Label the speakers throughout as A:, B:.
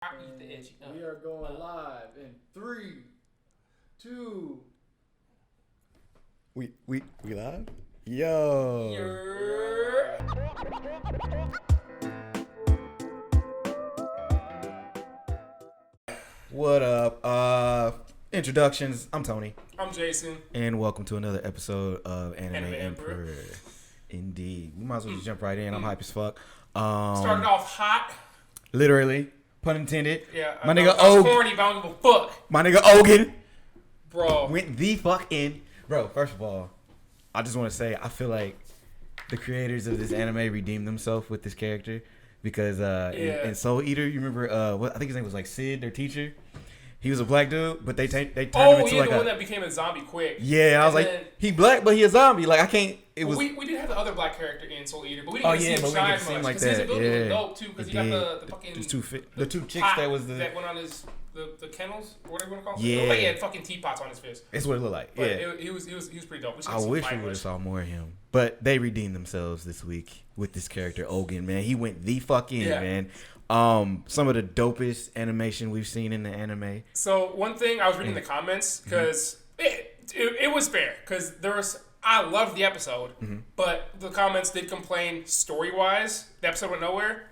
A: I eat the edgy.
B: We are going live in 3, 2.
C: We live? Yo. What up? Introductions. I'm Tony.
A: I'm Jason.
C: And welcome to another episode of
A: Animemperor.
C: Indeed. We might as well just jump right in. I'm hype as fuck.
A: Started off hot.
C: Literally. Pun intended.
A: Yeah.
C: My nigga
A: Ogun. Corny, but I don't give a fuck.
C: My nigga Ogun.
A: Bro.
C: Went the fuck in. Bro, first of all, I just want to say I feel like the creators of this anime redeemed themselves with this character because in Soul Eater, you remember what I think his name was like Sid, their teacher. He was a black dude, but they turned him into like
A: the one that became a zombie quick.
C: Yeah, I was like, he black, but he a zombie. Like I can't. It was.
A: We did have the other black character in Soul Eater, but we didn't see him shine much
C: like
A: because his
C: that.
A: ability
C: Yeah,
A: was dope too. Because he got the fucking
C: the two chicks that was
A: that went on his the kennels or whatever you want to call them.
C: Yeah,
A: he had fucking teapots on his fist.
C: That's what it looked like.
A: But
C: yeah,
A: he was pretty dope.
C: I wish we would have saw more of him, but they redeemed themselves this week with this character Ogun. Man, he went the fuck in, man. Some of the dopest animation we've seen in the anime.
A: So one thing I was reading the comments because it was fair because there was I loved the episode, but the comments did complain story wise the episode went nowhere.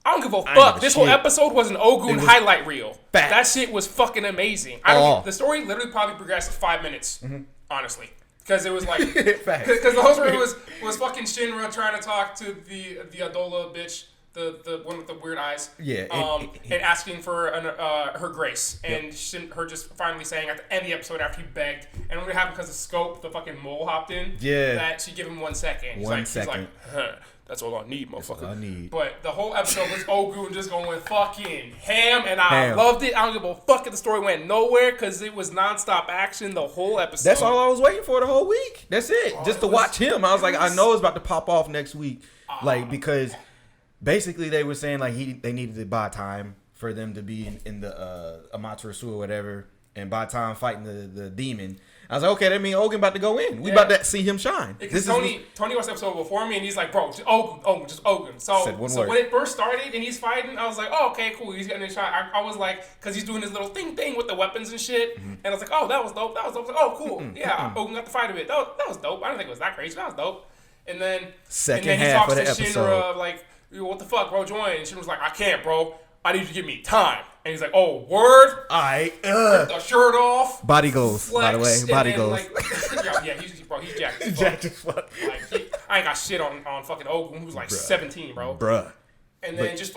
A: I don't give a fuck. This whole episode was an Ogun highlight reel.
C: Facts.
A: That shit was fucking amazing. The story literally probably progressed 5 minutes, honestly. Because it was like, because the whole story was fucking Shinra trying to talk to the Adola bitch, the one with the weird eyes, and asking for her grace, and her just finally saying at the end of the episode after he begged, and when it happened because of Scope, the fucking mole hopped in, that she give him 1 second. He's like, that's all I need, motherfucker. That's all I need. But the whole episode was Ogun just going fucking ham, and I loved it. I don't give a fuck if the story went nowhere because it was nonstop action the whole episode.
C: That's all I was waiting for the whole week. That's it. Just to watch him. I was like, I know it's about to pop off next week. Because basically they were saying like they needed to buy time for them to be in the Amaterasu or whatever, and buy time fighting the demon. I was like, okay, that means Ogun about to go in. We about to see him shine.
A: Because Tony watched the episode before me, and he's like, bro, just Ogun. So when it first started and he's fighting, I was like, oh, okay, cool. He's getting a shot. I was like, because he's doing his little thing with the weapons and shit. And I was like, oh, that was dope. I was like, oh, cool. Yeah, Ogun got the fight of it. That was dope. I didn't think it was that crazy. That was dope. And then he talks to Shinra, like, what the fuck, bro, join. And Shinra's like, I can't, bro. I need you to give me time. And he's like, oh, word?
C: Rip
A: the shirt off.
C: Body goals, by the way. Body goals.
A: Like, he's jacked as fuck.
C: Jacked as fuck.
A: Like, I ain't got shit on fucking Ogun, who's like 17, bro.
C: Bruh.
A: And then just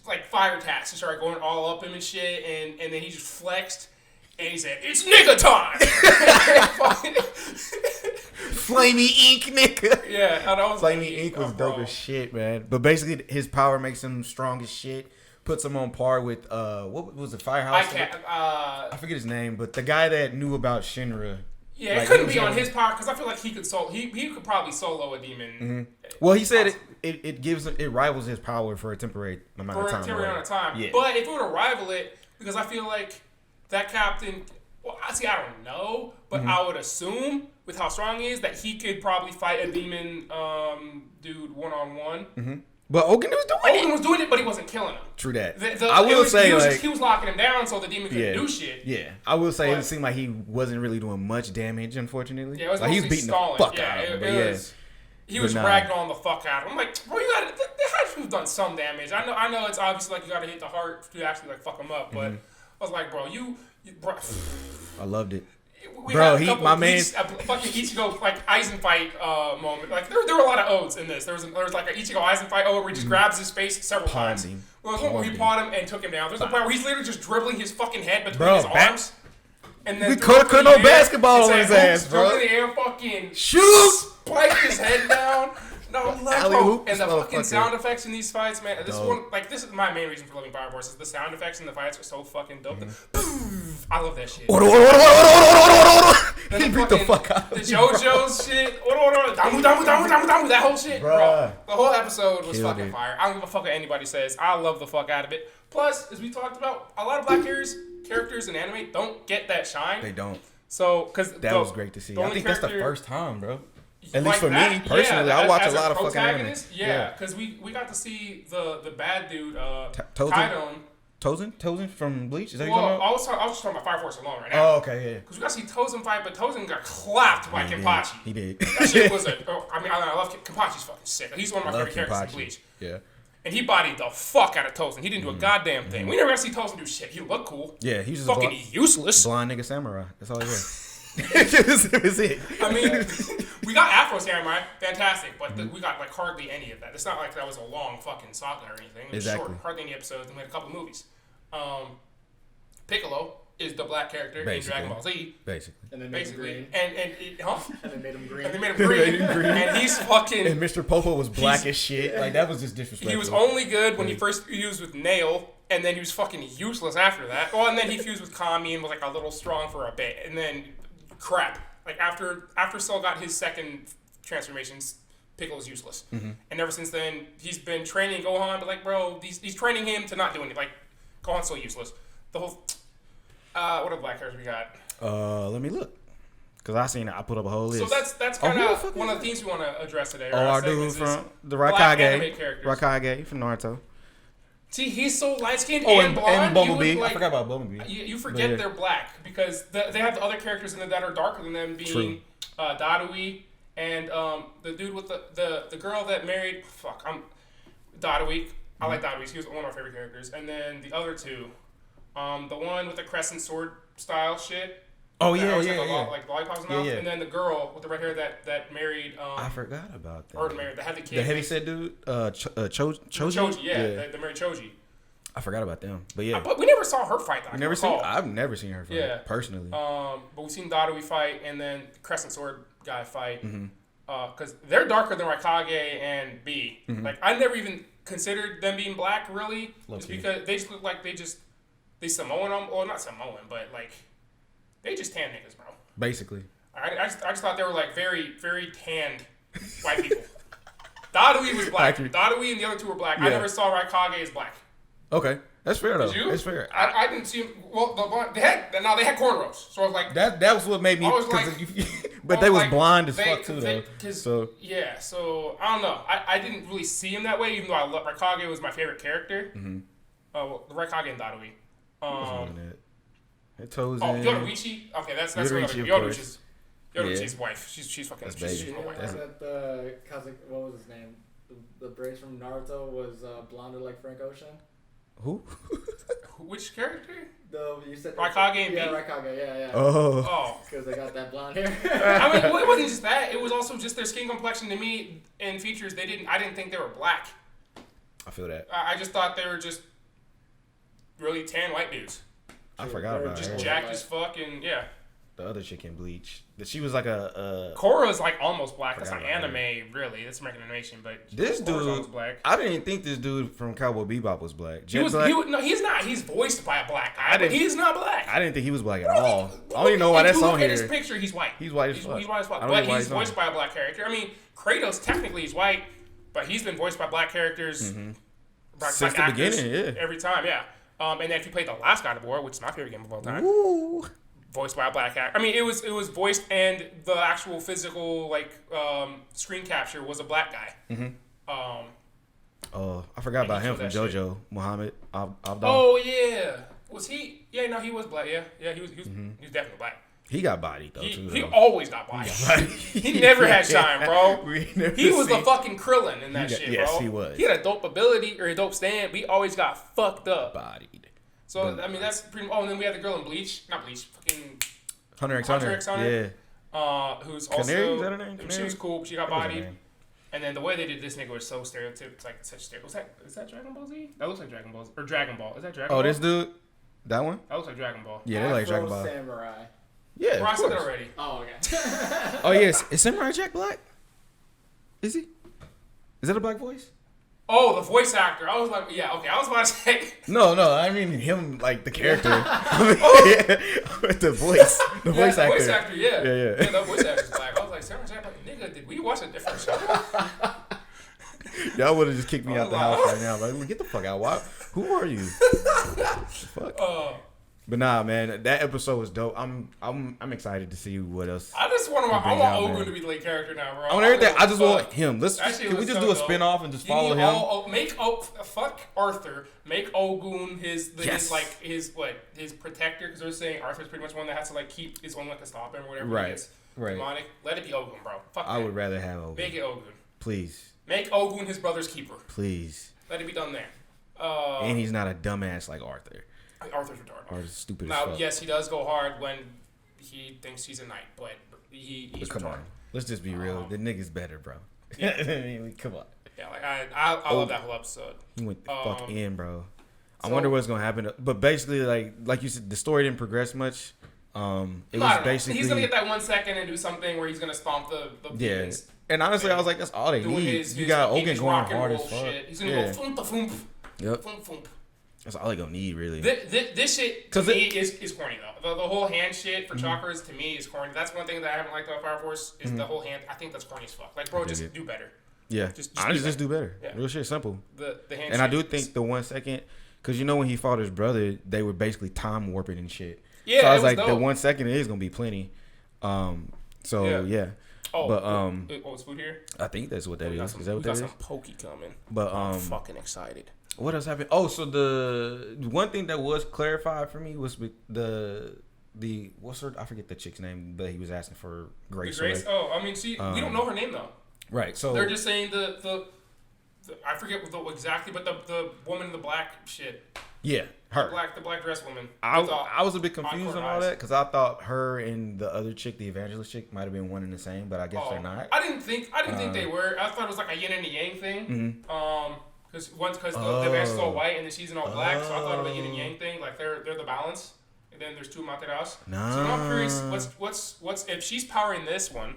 A: like fire attacks. He started going all up him and shit. And then he just flexed. And he said, it's nigga time.
C: Flamey Ink, nigga.
A: Yeah. And I was
C: Flamey Ink was dope as shit, man. But basically, his power makes him strong as shit. Puts him on par with what was it, Firehouse? I forget his name, but the guy that knew about Shinra.
A: Yeah, it couldn't be on his power because I feel like he could he could probably solo a demon.
C: Well, he said it rivals his power for a temporary amount of time.
A: Yeah. But if it were to rival it, because I feel like that captain. Well, I don't know, but I would assume with how strong he is that he could probably fight a demon dude 1-on-1.
C: But Ogun was doing it,
A: but he wasn't killing him.
C: True that.
A: I will say he was locking him down so the demon couldn't do shit.
C: Yeah, I will say it seemed like he wasn't really doing much damage, unfortunately.
A: Yeah, it was
C: like he was beating the fuck out of him.
A: He was ragdolling the fuck out of him. I'm like, bro, you had to have done some damage. I know it's obviously like you got to hit the heart to actually like fuck him up, but I was like, bro, bro.
C: I loved it.
A: Bro, my man, fucking Ichigo like Aizen fight moment. Like there were a lot of odes in this. There was like an Ichigo Aizen fight where he just grabs his face several times. Well, there's one where he pawed him and took him down. There's a point where he's literally just dribbling his fucking head between his arms. And then
C: we could no basketball on his ass, bro.
A: In the air, fucking
C: shoot,
A: spike his head down. No, and the fucking sound effects in these fights, man. This is my main reason for loving Fire Force is the sound effects in the fights are so fucking dope. I love that shit.
C: He beat the fuck out.
A: The JoJo's shit. That whole shit, bro. The whole episode was fucking fire. I don't give a fuck what anybody says. I love the fuck out of it. Plus, as we talked about, a lot of black characters in anime don't get that shine.
C: They don't.
A: So, because
C: that was great to see. I think that's the first time, bro. At least for me, personally, I watch a lot of fucking anime.
A: Yeah, because we got to see the bad dude, Tidon,
C: Tozen from Bleach? Is that
A: well,
C: you talking about?
A: I was just talking about Fire Force alone right now.
C: Oh, okay, yeah.
A: Because we got to see Tozen fight, but Tozen got clapped by Kenpachi.
C: He did.
A: That shit was I love Kenpachi's fucking sick. He's one of my favorite characters in Bleach.
C: Yeah.
A: And he bodied the fuck out of Tozen. He didn't do a goddamn thing. We never got to see Tozen do shit. He looked cool.
C: Yeah, he was just
A: fucking useless.
C: Blind nigga samurai. That's all he was. That was it.
A: I mean, we got Afro Samurai, fantastic, but we got like hardly any of that. It's not like that was a long fucking saga or anything. It was short, hardly any episodes, and we had a couple movies. Piccolo is the black character in Dragon Ball Z.
C: Basically.
B: And then made him green.
A: And
B: they made him green.
A: And they made him green. And he's fucking...
C: And Mr. Popo was black as shit. Like, that was just disrespectful.
A: He was only good when he first fused with Nail, and then he was fucking useless after that. Well, and then he fused with Kami and was like a little strong for a bit. And then, crap. Like, after Cell got his second transformations, Piccolo's useless. And ever since then, he's been training Gohan, but like, bro, he's training him to not do anything. Like, Gohan's so useless. The whole... what are black characters we got?
C: Let me look. Because I put up a whole list.
A: So that's kind of one of the themes we want to address today.
C: Our dude from the Raikage from Naruto.
A: See, he's so light-skinned and blonde.
C: And Bumblebee. I forgot about Bumblebee.
A: You forget they're black because they have the other characters in it that are darker than them, being Dadui and the dude with the girl that married... Dadui. I like Dadui. He was one of my favorite characters. And then the other two... the one with the crescent sword style shit.
C: Oh yeah.
A: Like lollipops mouth. And then the girl with the red hair that married.
C: I forgot about that.
A: Or married that had the kid.
C: The heavyset dude, Choji.
A: Yeah. The married Choji.
C: I forgot about them, but yeah.
A: But we never saw her fight.
C: I've never seen her fight personally.
A: But we've seen Dadui fight and then Crescent Sword guy fight. Because they're darker than Raikage and B. Like I never even considered them being black really, just because they just look like they Samoan them, or not Samoan, but like they just tan niggas, bro.
C: Basically.
A: I just thought they were like very, very tanned white people. Dadui was black. Dadui and the other two were black. Yeah. I never saw Raikage as black.
C: Okay, that's fair though.
A: Did you?
C: That's fair.
A: I didn't see. Well, they had cornrows, so I was like
C: that was what made me. But they was blind as fuck too though. So yeah,
A: so I don't know. I didn't really see him that way, even though Raikage was my favorite character. Raikage and Dadui. Yoruichi. Okay, that's Yoruichi's wife. She's fucking. She's my wife.
B: What was his name? The brace from Naruto was blonde like Frank Ocean.
C: Who?
A: Which character?
B: You said
A: Raikage and B?
B: Yeah, Raikage, yeah.
A: Oh.
B: Because they got that blonde hair.
A: I mean, it wasn't just that. It was also just their skin complexion to me and features. I didn't think they were black.
C: I feel that.
A: I just thought they were just really tan white dudes.
C: I forgot about
A: her. Just jacked as fuck and yeah.
C: The other chick in Bleach. She was like a...
A: Korra's like almost black. That's not anime, really. That's American animation, but
C: this dude... Black. I didn't think this dude from Cowboy Bebop was black.
A: No, he's not. He's voiced by a black guy, but he's not black.
C: I didn't think he was black at all. I don't even know why that's on here.
A: Look at his picture, he's white.
C: He's white as fuck.
A: He's white as fuck. But he's voiced by a black character. I mean, Kratos technically is white, but he's been voiced by black characters
C: since the beginning, yeah.
A: Every time, yeah. And then if you played the last God of War, which is my favorite game of all time, voiced by a black actor. I mean, it was voiced, and the actual physical screen capture was a black guy.
C: I forgot about him from JoJo, Muhammad Abdul.
A: Oh yeah, was he? Yeah, no, he was black. Yeah, he was definitely black.
C: He got bodied though too.
A: He always got bodied. He never had shine, bro. He was the fucking Krillin in that shit, bro.
C: Yes, he was.
A: He had a dope ability or a dope stand. We always got fucked up.
C: Bodied.
A: So I mean, that's pretty. Oh, and then we had the girl in Bleach, not Bleach, fucking
C: Hunter x Hunter.
A: Yeah. Who's also
C: Canary? Is that her name? Canary?
A: She was cool. But she got bodied. And then the way they did this nigga was so stereotypical, like such stereotypical. Is that Dragon Ball Z? That looks like Dragon Ball. Or Dragon Ball. Is that Dragon Ball?
C: Oh, this dude? That one?
A: That looks like Dragon Ball.
C: Yeah, they like Dragon Ball.
B: Samurai.
C: Yeah,
A: bro, I said that already.
B: Oh, okay.
C: Oh, yes. Is Samurai Jack black? Is he? Is that a black voice?
A: Oh, the voice actor. I was like, yeah, okay. I was about to say.
C: No, I mean him, like the character. The voice. The voice actor.
A: Voice actor, yeah.
C: Yeah,
A: that voice actor's black. I was like, Samurai Jack, nigga, did we watch a different show?
C: Y'all would have just kicked me out the house right now. Like, get the fuck out. Why? Who are you? Fuck. But nah, man, that episode was dope. I'm excited to see what else.
A: I just want Ogun to be the lead character now, bro.
C: I want everything. I just want him. Can we just do a
A: dope.
C: spinoff and just follow him?
A: Fuck Arthur. Make Ogun his protector, because they're saying Arthur's pretty much one that has to like keep his own like a stop him or whatever.
C: Right.
A: He is. Demonic. Let it be Ogun, bro. Fuck
C: I would rather have Ogun.
A: Make it Ogun.
C: Please.
A: Make Ogun his brother's keeper.
C: Please.
A: Let it be done there.
C: And he's not a dumbass like Arthur.
A: Arthur's retarded.
C: Arthur's stupid
A: now,
C: as fuck.
A: yes, he does go hard when he thinks he's a knight, but he's
C: come
A: retarded.
C: on. Let's just be real. The nigga's better, bro. Yeah. I mean, come on.
A: Yeah, like I love that whole episode.
C: He went the fuck in, bro. I wonder what's gonna happen. But basically, like you said, the story didn't progress much. It was basically
A: he's gonna get that 1 second and do something where he's gonna stomp the beans.
C: And honestly, I was like, that's all they need. You got Ogun going hard as fuck.
A: Shit. He's gonna go foomp the foomp.
C: Yep.
A: Foomp foomp.
C: That's all they gonna need, really.
A: This shit to me is corny though. The whole hand shit for chakras to me is corny. That's one thing that I haven't liked about Fire Force is the whole hand. I think that's corny as fuck. Like, bro, just do better.
C: Yeah, just do better. Yeah. Real shit, simple.
A: The hand.
C: And I do think the 1 second, because you know when he fought his brother, they were basically time warping and shit.
A: Yeah,
C: so I was like,
A: dope.
C: the 1 second is gonna be plenty. Yeah.
A: Oh, it's food here?
C: I think that's what that is. Is that what that is?
A: We got some pokey coming.
C: But
A: I'm fucking excited.
C: What else happened? Oh, so the one thing that was clarified for me was the what's her? I forget the chick's name, but he was asking for Grace.
A: Grace? Oh, I mean, we don't know her name though.
C: Right. So
A: they're just saying the I forget exactly, but the woman in the black shit.
C: Yeah, her.
A: The black dress woman.
C: I was a bit confused on all that because I thought her and the other chick, the evangelist chick, might have been one and the same, but I guess they're not.
A: I didn't think they were. I thought it was like a yin and a yang thing.
C: Mm-hmm.
A: Because the evangelist is all white and the she's in all black, so I thought it was a yin and yang thing. Like they're the balance, and then there's two Materas.
C: Nah.
A: So I'm curious, what's if she's powering this one,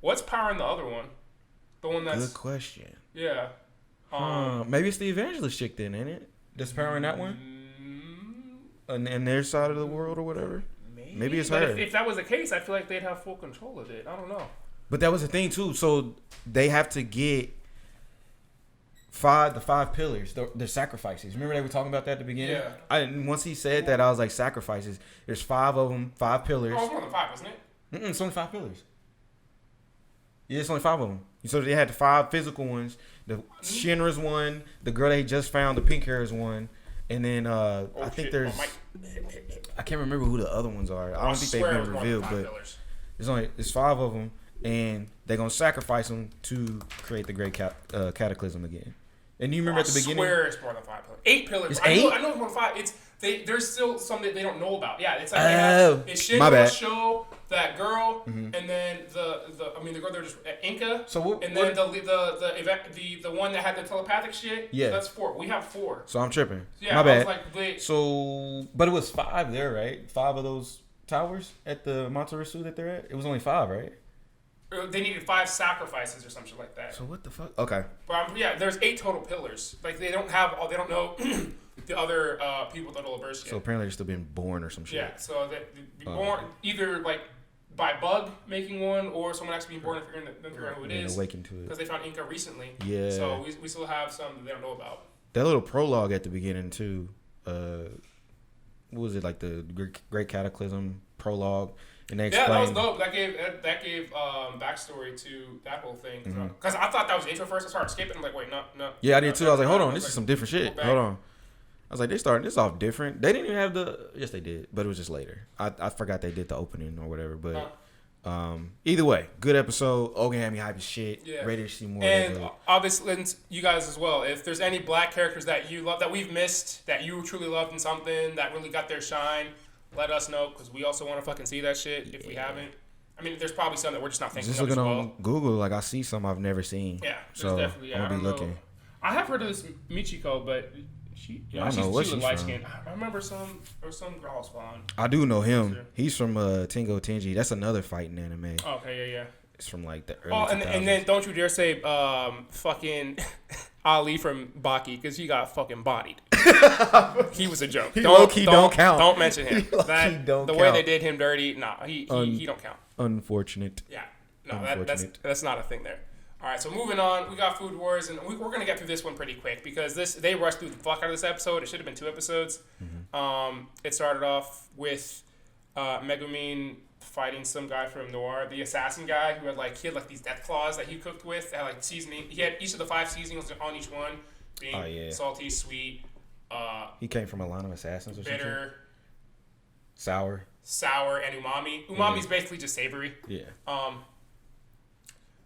A: what's powering the other one? The one that's
C: good question.
A: Yeah.
C: Maybe it's the evangelist chick then, ain't it? That's powering that one? And their side of the world or whatever? Maybe it's her.
A: But if that was the case, I feel like they'd have full control of it. I don't know.
C: But that was the thing too. So they have to get the five pillars, the sacrifices. Remember they were talking about that at the beginning?
A: Yeah.
C: Once he said that, I was like, sacrifices. There's 5 of them, 5 pillars.
A: Oh, it's more than 5, isn't it?
C: It's only 5 pillars. Yeah, it's only 5 of them. So they had the 5 physical ones. The Shinra's one. The girl they just found, the pink hair is one. And then I think there's... I can't remember who the other ones are. I don't think they've been revealed, but it's 5 of them. And they're going to sacrifice them to create the great cataclysm again. And you remember at the beginning?
A: I swear it's more than 5 pillars. 8 pillars.
C: It's 8?
A: I know it's more than 5. There's still some that they don't know about. Yeah, it's like they have Shinra show that girl, and then the girl they're just Inca. So then the one that had the telepathic shit. Yeah, so that's 4. We have 4.
C: So I'm tripping.
A: Yeah,
C: my bad.
A: I was like, wait.
C: So, but it was 5 there, right? 5 of those towers at the Matarasu that they're at. It was only 5, right?
A: They needed 5 sacrifices or some shit like that.
C: So what the fuck? Okay.
A: But there's 8 total pillars. Like they don't know the other people that'll burst yet.
C: So apparently they're still being born or some shit.
A: Yeah. So they born either like by bug making one or someone actually being born and figuring out who it is.
C: Awakened to it.
A: Because they found Inca recently.
C: Yeah.
A: So we still have some that they don't know about.
C: That little prologue at the beginning too. What was it, like the Great Cataclysm prologue? And they explained,
A: that was dope. That gave backstory to that whole thing. Because I thought that was intro first. I started skipping. I'm like, wait, no.
C: Yeah, I did too. I was like, hold on, this is some different shit. Hold on. I was like, they started this off different. They didn't even have yes, they did, but it was just later. I forgot they did the opening or whatever. But either way, good episode. Ogun had me hype as shit. Yeah. Ready to see more.
A: And obviously, you guys as well. If there's any black characters that you love, that we've missed, that you truly loved in something, that really got their shine, let us know, because we also want to fucking see that shit if we haven't. I mean, there's probably some that we're just not thinking of as well. Just looking on
C: Google, like I see some I've never seen.
A: Yeah,
C: so
A: definitely. Yeah,
C: I'm gonna be looking.
A: I have heard of this Michiko, but she was light skinned. I remember some girl spawn.
C: I do know him. He's from Tengo Tenji. That's another fighting anime.
A: Okay, yeah.
C: It's from like the early 2000s.
A: And then don't you dare say fucking Ali from Baki, because he got fucking bodied. He was a joke.
C: Don't count.
A: Don't mention him. The way they did him dirty, he don't count.
C: Unfortunate.
A: Yeah. No, that's not a thing there. All right, so moving on, we got Food Wars, and we're going to get through this one pretty quick because they rushed through the fuck out of this episode. It should have been 2 episodes. Mm-hmm. It started off with Megumin fighting some guy from Noir, the assassin guy who had these death claws that he cooked with. That had seasoning. He had each of the 5 seasonings on each one, being salty, sweet.
C: He came from a line of assassins or
A: bitter,
C: something. Sour,
A: and umami. Umami's basically just savory.
C: Yeah.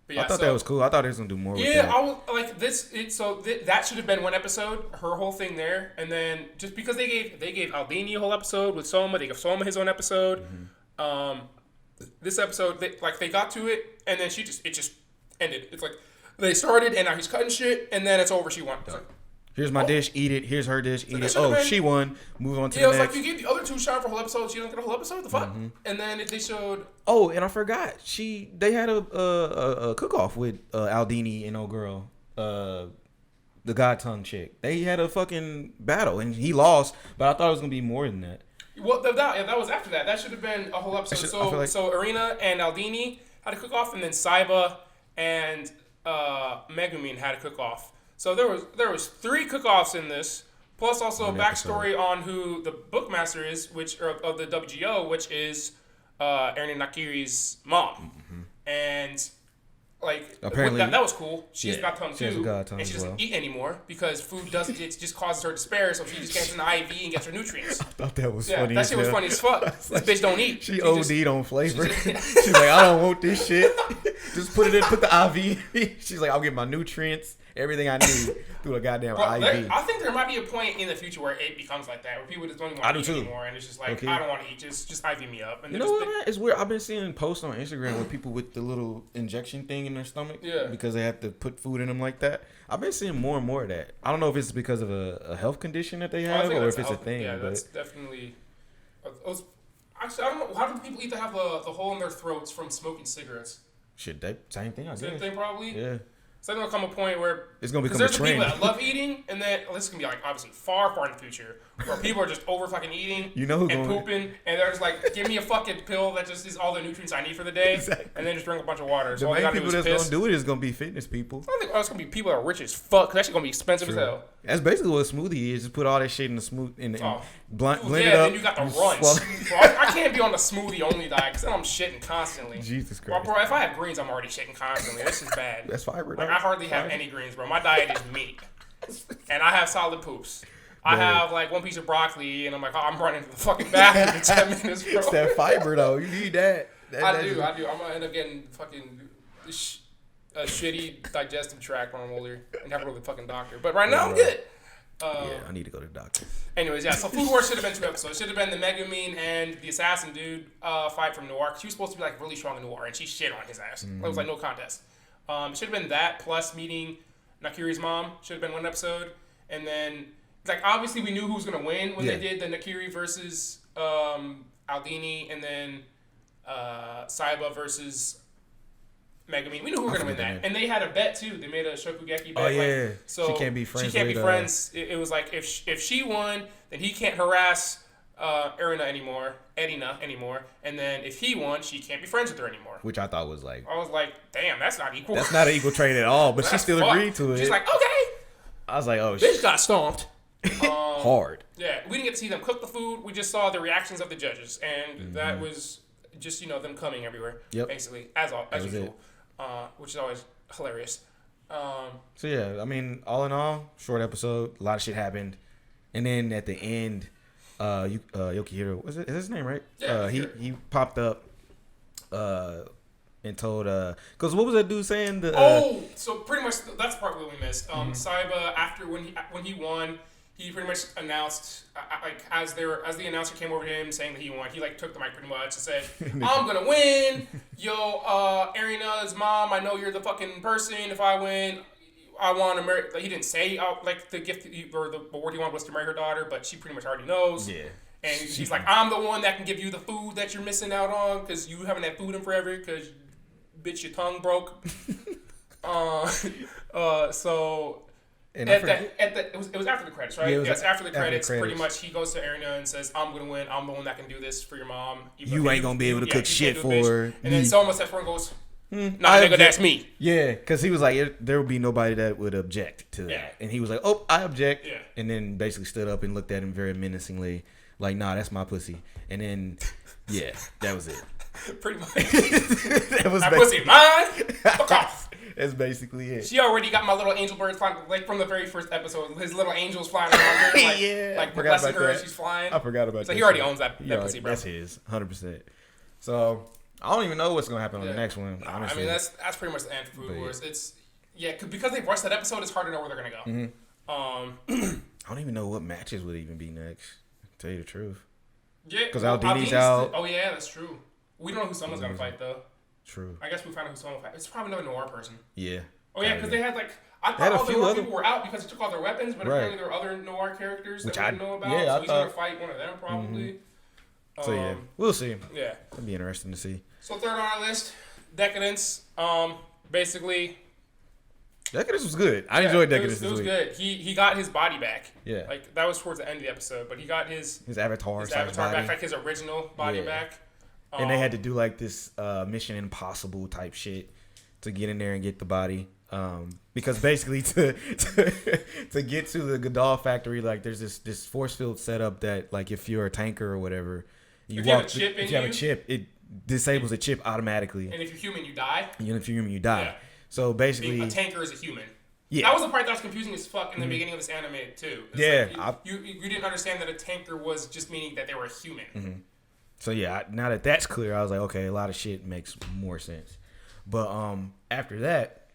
A: Yeah,
C: I thought that was cool. I thought they was gonna do more.
A: Yeah,
C: with that.
A: I was like this. That should have been 1 episode. Her whole thing there, and then just because they gave Aldini a whole episode with Soma, they gave Soma his own episode. Mm-hmm. This episode, they got to it, and then it just ended. It's like they started, and now he's cutting shit, and then it's over. She won. It's like,
C: here's my dish, eat it. Here's her dish, eat it. Oh, she won. Move on to the next.
A: Yeah, it was like you gave the other 2 shot for a whole episode. She didn't get a whole episode. The fuck? Mm-hmm. And then they showed.
C: Oh, and I forgot. They had a cook off with Aldini and old girl, the God Tongue chick. They had a fucking battle, and he lost. But I thought it was gonna be more than that.
A: Well, that was after that. That should have been a whole episode. So Arena and Aldini had a cook off, and then Saiba and Megumin had a cook off. So there was 3 cook-offs in this, plus also a backstory on who the bookmaster is, of the WGO, which is Eren Nakiri's mom. Mm-hmm. And apparently that was cool. She's got tongue too, and she doesn't eat anymore because food doesn't. It just causes her despair, so she just gets an IV and gets her nutrients.
C: I thought that was funny.
A: That shit was funny as fuck. This bitch don't eat.
C: She OD'd on flavor. She's like, I don't want this shit. Just put the IV. She's like, I'll get my nutrients. Everything I need through a goddamn IV.
A: I think there might be a point in the future where it becomes like that, where people just don't even want to eat anymore, and it's just like, I don't want to eat, just IV me up. And
C: you know what, man? It's weird. I've been seeing posts on Instagram with people with the little injection thing in their stomach, because they have to put food in them like that. I've been seeing more and more of that. I don't know if it's because of a health condition that they have, or if it's a thing.
A: Yeah, that's definitely. Actually, I don't know. How do people eat that have the hole in their throats from smoking cigarettes?
C: Shit, same thing. I guess.
A: Same thing, probably.
C: Yeah.
A: So there's gonna come a point where
C: it's gonna become a trend.
A: There's the people that love eating, and then this is gonna be obviously far in the future, where people are just over fucking eating, and pooping, and they're just like, give me a fucking pill that just is all the nutrients I need for the day, and then just drink a bunch of water. So
C: the main people that's gonna do it is gonna be fitness people.
A: I think it's gonna be people that are rich as fuck. Cause that's gonna be expensive as hell.
C: That's basically what a smoothie is. Just put all that shit in the blend it up.
A: Then you got the runs. Bro, I can't be on the smoothie only diet because then I'm shitting constantly.
C: Jesus Christ.
A: Bro, if I have greens, I'm already shitting constantly. This is bad.
C: That's fiber.
A: I hardly have any greens, bro. My diet is meat, and I have solid poops. I have 1 piece of broccoli, and I'm like, I'm running to the fucking bathroom in 10 minutes, bro.
C: It's that fiber though. You need that.
A: I do. I'm gonna end up getting fucking a shitty digestive tract when I'm older and have to go to the fucking doctor. But right now I'm good.
C: I need to go to the doctor.
A: Anyways, so Food Wars should have been 2 episodes. It should have been the Megumin and the assassin dude fight from Noir. She was supposed to be really strong in Noir, and she shit on his ass. Mm-hmm. It was no contest. It should have been that plus meeting Nakiri's mom. Should have been 1 episode, and then obviously we knew who was gonna win when they did the Nakiri versus Aldini, and then Saiba versus Megumin. We knew who were gonna win that, and they had a bet too. They made a Shokugeki bet.
C: Oh yeah,
A: so
C: she can't be friends.
A: She can't be friends. It was like if she won, then he can't harass Erina anymore, and then if he won, she can't be friends with her anymore.
C: Which I thought was like,
A: I was like, damn, that's not equal.
C: That's not an equal trade at all. But she still agreed to it.
A: She's like, okay.
C: I was like, oh
A: shit. Bitch got stomped.
C: Hard.
A: Yeah, we didn't get to see them cook the food. We just saw the reactions of the judges, and that was just them coming everywhere. Yep. Basically, as usual. Which is always hilarious.
C: So yeah, I mean, all in all, short episode. A lot of shit happened, and then at the end, Yukihiro, is his name right?
A: Yeah.
C: He popped up, and told because what was that dude saying?
A: So pretty much that's the part that we missed. Saiba after when he won. He pretty much announced, as the announcer came over to him saying that he won, he took the mic pretty much and said, "I'm gonna win, Erina's mom. I know you're the fucking person. If I win, I want to marry." He didn't say the gift or the award he wanted was to marry her daughter, but she pretty much already knows.
C: Yeah.
A: And he's like, "I'm the one that can give you the food that you're missing out on because you haven't had food in forever because, bitch, your tongue broke." So. And it was after the credits, right?
C: Yeah,
A: yes, after the credits. Pretty much, he goes to Erina and says, "I'm gonna win. I'm the one that can do this for your mom.
C: You ain't gonna be able to cook shit for her."
A: And then Soma steps forward and goes, nigga, that's me.
C: Yeah, because he was like, there would be nobody that would object to that.
A: Yeah.
C: And he was like, oh, I object.
A: Yeah.
C: And then basically stood up and looked at him very menacingly, like, nah, that's my pussy. And then, yeah, that was it.
A: Pretty much.
C: That was
A: that pussy mine. Fuck off.
C: That's basically it.
A: She already got my little angel birds flying, like from the very first episode. His little angels flying around her, like,
C: yeah,
A: like blessing her as she's flying.
C: I forgot about that.
A: So he already owns that pussy, bro.
C: That's his, 100%. So I don't even know what's gonna happen on the next one. Honestly,
A: I mean, that's pretty much the end for Food Wars. It's because they've rushed that episode. It's hard to know where they're gonna go.
C: I don't even know what matches would even be next. To tell you the truth.
A: Yeah,
C: because Aldini's out.
A: Oh yeah, that's true. We don't know who someone's gonna fight though.
C: True.
A: I guess we find out who someone will fight. It's probably another noir person.
C: Yeah.
A: Oh yeah, because they had like I thought all the noir people were out because they took all their weapons, but apparently there were other noir characters that we didn't know about. So he's gonna fight one of them probably.
C: So yeah, we'll see.
A: Yeah,
C: it'll be interesting to see.
A: So third on our list, Decadence. Basically,
C: Decadence was good. I enjoyed Decadence.
A: It was good. He got his body back.
C: Yeah,
A: like that was towards the end of the episode, but he got his
C: avatar
A: back, like his original body back.
C: And they had to do like this Mission Impossible type shit to get in there and get the body. Because basically to get to the Godal factory, like there's this force field setup that like if you're a tanker or whatever,
A: if you have a
C: chip, it disables the chip automatically.
A: And if you're human, you die.
C: And if you're human, you die. Yeah. So basically,
A: a tanker is a human.
C: Yeah.
A: That was the part that was confusing as fuck in the beginning of this anime too.
C: It's
A: like you didn't understand that a tanker was just meaning that they were a human.
C: Mm-hmm. So yeah, now that that's clear, I was like, okay, a lot of shit makes more sense. But after that,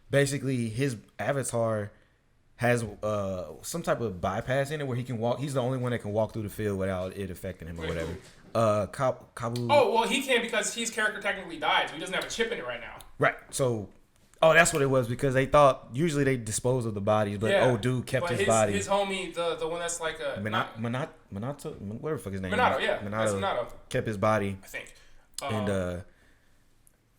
C: basically his avatar has some type of bypass in it where he can walk. He's the only one that can walk through the field without it affecting him or whatever. Kabu.
A: Oh well, he can because his character technically died, so he doesn't have a chip in it right now.
C: Right. So. Oh, that's what it was because they thought usually they dispose of the bodies, but dude kept his body.
A: His homie, the one that's like a
C: Minato, whatever the fuck his name
A: Minato,
C: is.
A: yeah, Minato
C: kept his body.
A: I think.
C: And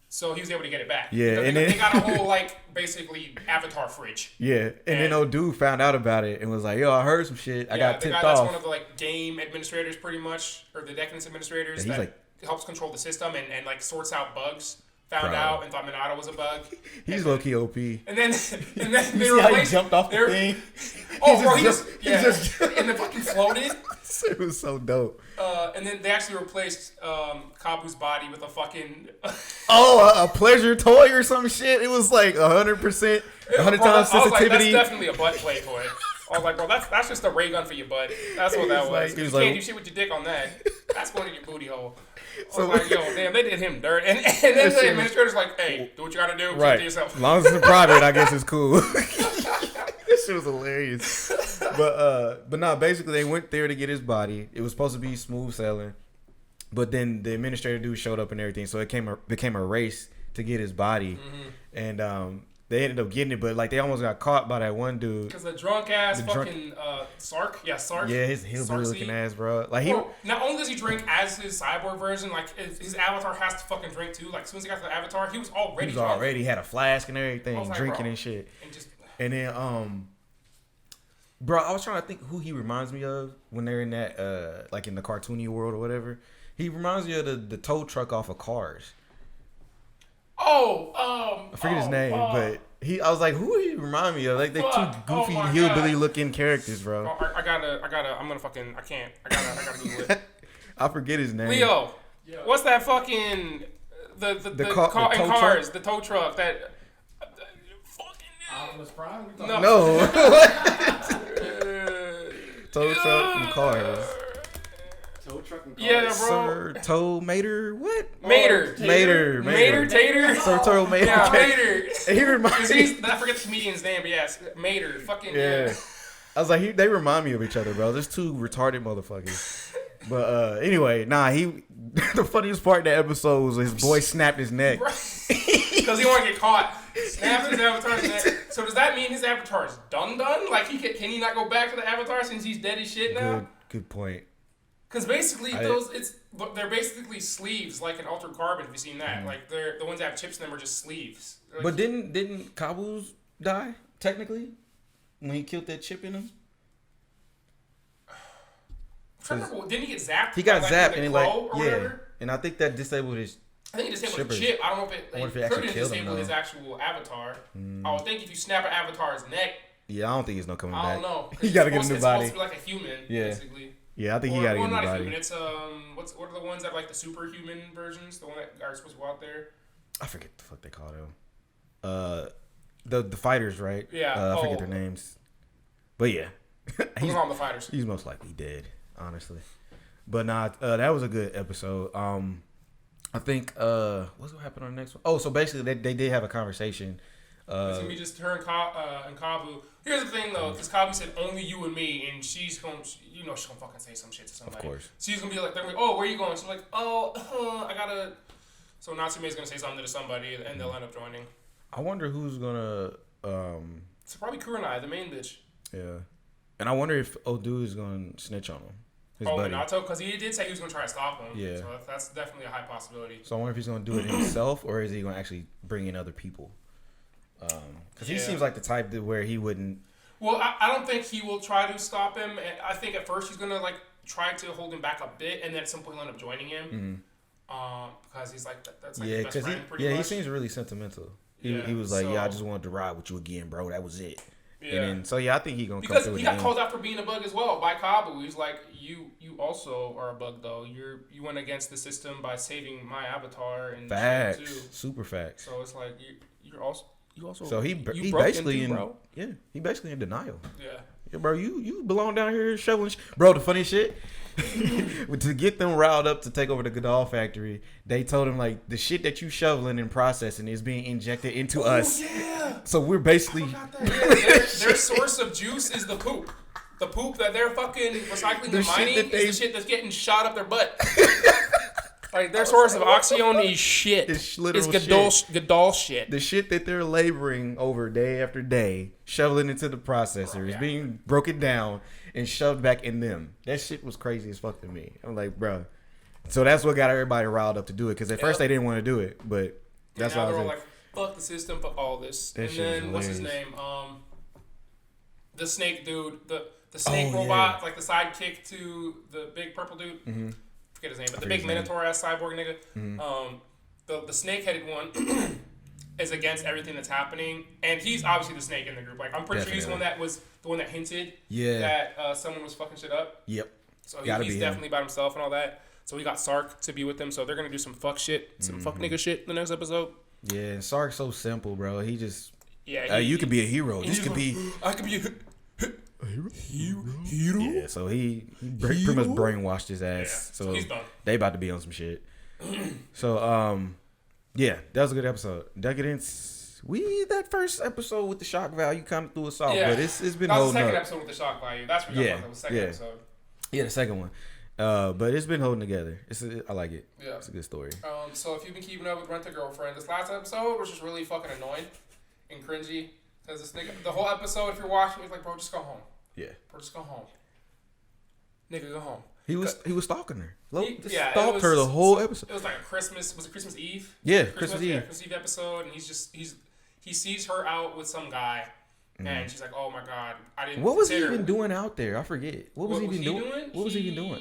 A: so he was able to get it back.
C: Yeah,
A: and they got a whole like basically avatar fridge.
C: Yeah, and then old dude found out about it and was like, "Yo, I heard some shit. I got tipped off."
A: That's one of the like game administrators, pretty much, or the Decadence administrators that helps control the system and like sorts out bugs. Found out and thought Minato was a bug.
C: He's low key OP.
A: And then they
C: replaced. How he jumped off the thing.
A: Oh, bro, he just and then fucking floated.
C: It was so dope.
A: And then they actually replaced Kabu's body with a fucking
C: a pleasure toy or some shit. It was like 100%, 100 times sensitivity.
A: I was like, that's definitely a butt play toy. I was like, bro, that's just a ray gun for your butt. That's what that was. You can't do shit with your dick on that. That's going in your booty hole. I was like, yo, damn, they did him dirt. And then the administrator's like, hey, do what you gotta do. Right. Keep it yourself.
C: As long as it's in private, I guess it's cool. This shit was hilarious. But no, basically they went there to get his body. It was supposed to be smooth sailing. But then the administrator dude showed up and everything. So it became a race to get his body. Mm-hmm. And they ended up getting it, but like they almost got caught by that one dude.
A: Because the drunk ass fucking Sark. Yeah, Sark.
C: Yeah, his hillbilly looking ass, bro. Like
A: not only does he drink as his cyborg version, like his avatar has to fucking drink too. Like as soon as he got to the avatar, he was already drunk.
C: Had a flask and everything, drinking and shit. And then bro, I was trying to think who he reminds me of when they're in that like in the cartoony world or whatever. He reminds me of the tow truck off of Cars. I forget his name, but I was like, who do you remind me of? Like they two goofy hillbilly looking characters, bro.
A: I gotta I gotta Google it.
C: I forget his name.
A: Leo, what's that fucking the Cars, the tow truck that
B: Optimus Prime?
C: No. Tow truck from Cars.
B: Tow truck and Cars.
A: Yeah, bro.
C: Sir Tow Mater, what?
A: Mater Tater.
C: Sir Tow Mater.
A: Yeah, Mater.
C: He reminds me.
A: I forget the comedian's name, but yes, Mater. Fucking
C: yeah. I was like, they remind me of each other, bro. There's two retarded motherfuckers. But anyway, the funniest part of the episode was his boy snapped his neck.
A: Because he want to get caught. Snapped his avatar's neck. So does that mean his avatar is done? Like can he not go back to the avatar since he's dead as shit now?
C: Good point.
A: Because basically they're basically sleeves like an Altered Carbon. Have you seen that? Like they're the ones that have chips in them are just sleeves. Like,
C: but didn't Kabu's die technically when he killed that chip in him?
A: Didn't he get zapped?
C: He got zapped and whatever? And I think that disabled his
A: I think it disabled the chip. I don't know if it could have disabled his actual avatar. I would think if you snap an avatar's neck.
C: Yeah, I don't think he's no coming back.
A: I don't know.
C: He got to get a new body.
A: It's supposed to be like a human, basically.
C: Yeah, I think he got to get a new body.
A: Not a human. It's what are the ones that are like the superhuman versions? The one that are supposed to go out there.
C: I forget the fuck they call them. The fighters, right?
A: Yeah.
C: I forget their names. But yeah,
A: he's on the fighters.
C: He's most likely dead, honestly. But nah, that was a good episode. I think what's gonna happen on the next one? Oh, so basically they did have a conversation.
A: It's gonna be just her and Kabu. Here's the thing though, because Kabu said only you and me, and she's gonna, she's gonna fucking say some shit to somebody.
C: Of course.
A: She's gonna be like, oh, where are you going? She's like, I gotta. So Natsume's gonna say something to somebody, and they'll end up joining.
C: I wonder who's gonna.
A: It's probably Kurenai, the main bitch.
C: Yeah, and I wonder if Odu is gonna snitch on him.
A: Minato, because he did say he was gonna try to stop him.
C: Yeah,
A: so that's definitely a high possibility.
C: So I wonder if he's gonna do it himself, or is he gonna actually bring in other people? Because he seems like the type where he wouldn't.
A: Well, I don't think he will try to stop him. I think at first he's gonna like try to hold him back a bit, and then at some point he'll end up joining him. Because he's like that's like his best friend, pretty much.
C: He seems really sentimental. He was like, I just wanted to ride with you again, bro. That was it. Yeah. And then, I think he's gonna come through.
A: Because he got called out for being a bug as well by Kabu. He's like, you also are a bug though. You went against the system by saving my avatar and
C: facts,
A: too.
C: Super facts.
A: So it's like you also.
C: So he basically he basically in denial. Yeah, bro, you belong down here shoveling. Bro, the funny shit. To get them riled up to take over the Godal factory, they told him like the shit that you shoveling and processing is being injected into us. Yeah. So we're basically
A: their source of juice is the poop. The poop that they're fucking recycling and mining is the shit that's getting shot up their butt. Like their source of oxygen is shit. It's Godal shit.
C: The shit that they're laboring over day after day, shoveling into the processor is being broken down and shoved back in them. That shit was crazy as fuck to me. I'm like, bro. So that's what got everybody riled up to do it. Because at first they didn't want to do it, but that's why I was
A: like, fuck the system, fuck all this. And then what's his name? The snake dude, the snake robot, like the sidekick to the big purple dude. Mm-hmm. Forget his name, but the big Minotaur ass cyborg nigga. Mm-hmm. The snake headed one is against everything that's happening, and he's obviously the snake in the group. Like I'm pretty sure he's the one that was the one that hinted that someone was fucking shit up.
C: Yep.
A: So he's definitely by himself and all that. So we got Sark to be with him. So they're gonna do some fuck shit, some fuck nigga shit in the next episode.
C: Yeah, and Sark's so simple, bro. He just you could be a hero. This could be.
A: I could be a hero.
C: Yeah, so he pretty much brainwashed his ass.
A: Yeah, so he's done.
C: They about to be on some shit. So yeah, that was a good episode. Decadence. That first episode with the shock value kind of threw us off, but it's been holding up.
A: That was the second episode with the shock value. That's what that was the second episode.
C: Yeah, the second one. But it's been holding together. I like it. Yeah, it's a good story.
A: So if you've been keeping up with Rent a Girlfriend, this last episode was just really fucking annoying and cringy. Because this nigga, the whole episode, if you're watching, he's like, bro, just go home. Yeah. Bro, just go home. Nigga, go home.
C: He was stalking her. Stalked her the whole episode.
A: It was like was it Christmas Eve?
C: Yeah, Christmas Eve.
A: Yeah, Christmas Eve episode, and he sees her out with some guy, and she's like, oh my god, I didn't.
C: What was he even doing out there? I forget. What was he even doing? What was he even doing?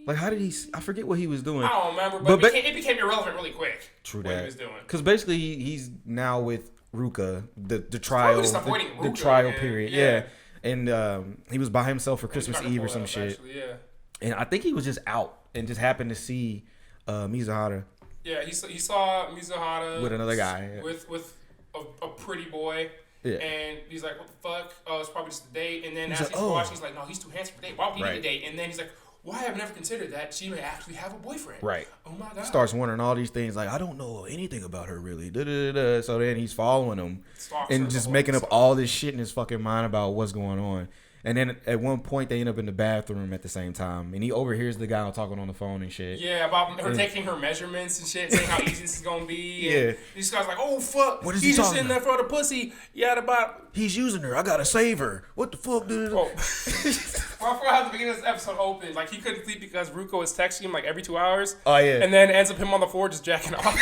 C: Like, how did he? I forget what he was doing.
A: I don't remember, but it became irrelevant really quick.
C: True that.
A: What he was doing.
C: Because basically, he's now with Ruka, the trial, the trial period. Yeah. And he was by himself for Christmas Eve or some shit.
A: Actually, yeah.
C: And I think he was just out and just happened to see Mizuhara.
A: Yeah, he saw Mizuhara
C: with another guy.
A: With a pretty boy. Yeah. And he's like, what the fuck? Oh, it's probably just a date. And then as he's watching, he's like, no, he's too handsome for a date. Why would he need a date? And then he's like, why have I never considered that she may actually have a boyfriend?
C: Right.
A: Oh my god.
C: Starts wondering all these things like, I don't know anything about her really. Da-da-da-da. So then he's following him and just making up all this shit in his fucking mind about what's going on. And then at one point they end up in the bathroom at the same time, and he overhears the guy talking on the phone and shit.
A: Yeah, about her taking her measurements and shit, saying how easy this is gonna be.
C: Yeah,
A: and these guys like, oh fuck,
C: what is he just
A: sitting there for the pussy?
C: He's using her. I gotta save her. What the fuck, dude?
A: Well, I forgot how the beginning of this episode opened. Like he couldn't sleep because Ruko was texting him like every 2 hours.
C: Oh yeah,
A: and then ends up him on the floor just jacking off.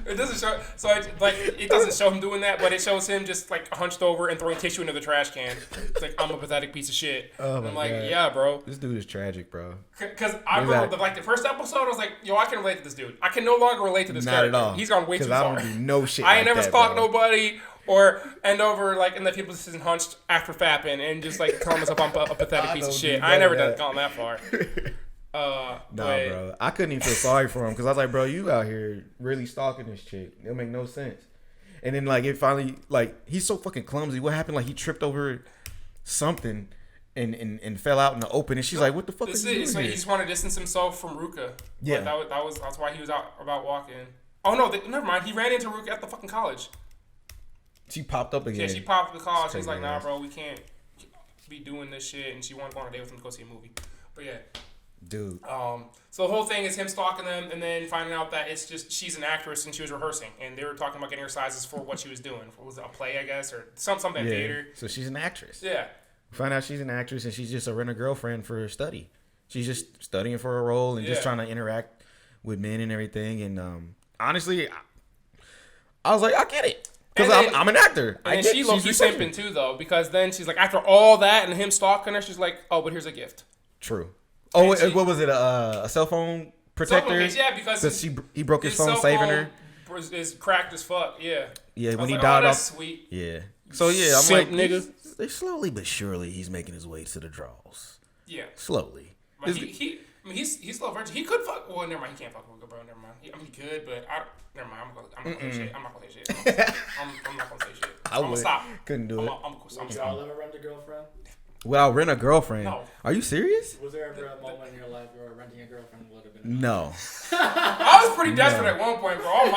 A: It doesn't show. So it doesn't show him doing that, but it shows him just like hunched over and throwing tissue into the trash can. It's like, I'm a pathetic piece of shit.
C: Oh
A: and I'm
C: my
A: like,
C: God.
A: yeah, bro.
C: This dude is tragic, bro.
A: Because I remember the first episode, I was like, yo, I can relate to this dude. I can no longer relate to this character.
C: Not at all.
A: He's gone way too far.
C: Because I don't do no shit.
A: I ain't never stalked nobody. Or end over like in the people's position hunched after fapping and just like calling myself I'm a pathetic piece of shit. I ain't never gone that far.
C: Nah, bro. I couldn't even feel sorry for him because I was like, bro, you out here really stalking this chick. It'll make no sense. And then like it finally like he's so fucking clumsy. What happened? Like he tripped over something and fell out in the open. And she's like, what the fuck is he doing
A: so
C: here?
A: he just wanted to distance himself from Ruka.
C: Yeah,
A: that's why he was out about walking. Oh no, never mind. He ran into Ruka at the fucking college.
C: She popped up again.
A: Yeah, she popped up the college. She's like, nah, bro, we can't be doing this shit. And she wanted to go on a date with him to go see a movie. But yeah.
C: Dude.
A: So the whole thing is him stalking them and then finding out that it's just she's an actress and she was rehearsing and they were talking about getting her sizes for what she was doing. Was it a play, I guess, or something in theater?
C: So she's an actress.
A: Yeah.
C: Find out she's an actress and she's just a rent-a-girlfriend for study. She's just studying for a role and just trying to interact with men and everything. And honestly, I was like, I get it. Because I'm an actor.
A: And she low-key simping too, though, because then she's like, after all that and him stalking her, she's like, oh, but here's a gift.
C: True. Oh, what was it? A cell phone protector?
A: Cell phone case, yeah, because
C: he broke his phone saving her.
A: Is cracked as fuck, yeah.
C: Yeah, when he died off.
A: Sweet.
C: Yeah. So yeah, I'm
A: Simp
C: like,
A: nigga.
C: Slowly but surely, he's making his way to the draws.
A: Yeah.
C: Slowly.
A: But he's low virgin. He could fuck. Well, never mind. He can't fuck with a bro. Never mind. He could, but never mind. I'm not gonna say shit. I'm not gonna say shit. I'm not gonna say shit. I'm gonna stop.
C: Couldn't do it.
B: Would y'all ever rent a girlfriend?
C: Well, rent a girlfriend.
A: No.
C: Are you serious?
B: Was there ever a moment in your life where renting a girlfriend would have been?
C: No.
A: I was pretty desperate at one point, bro.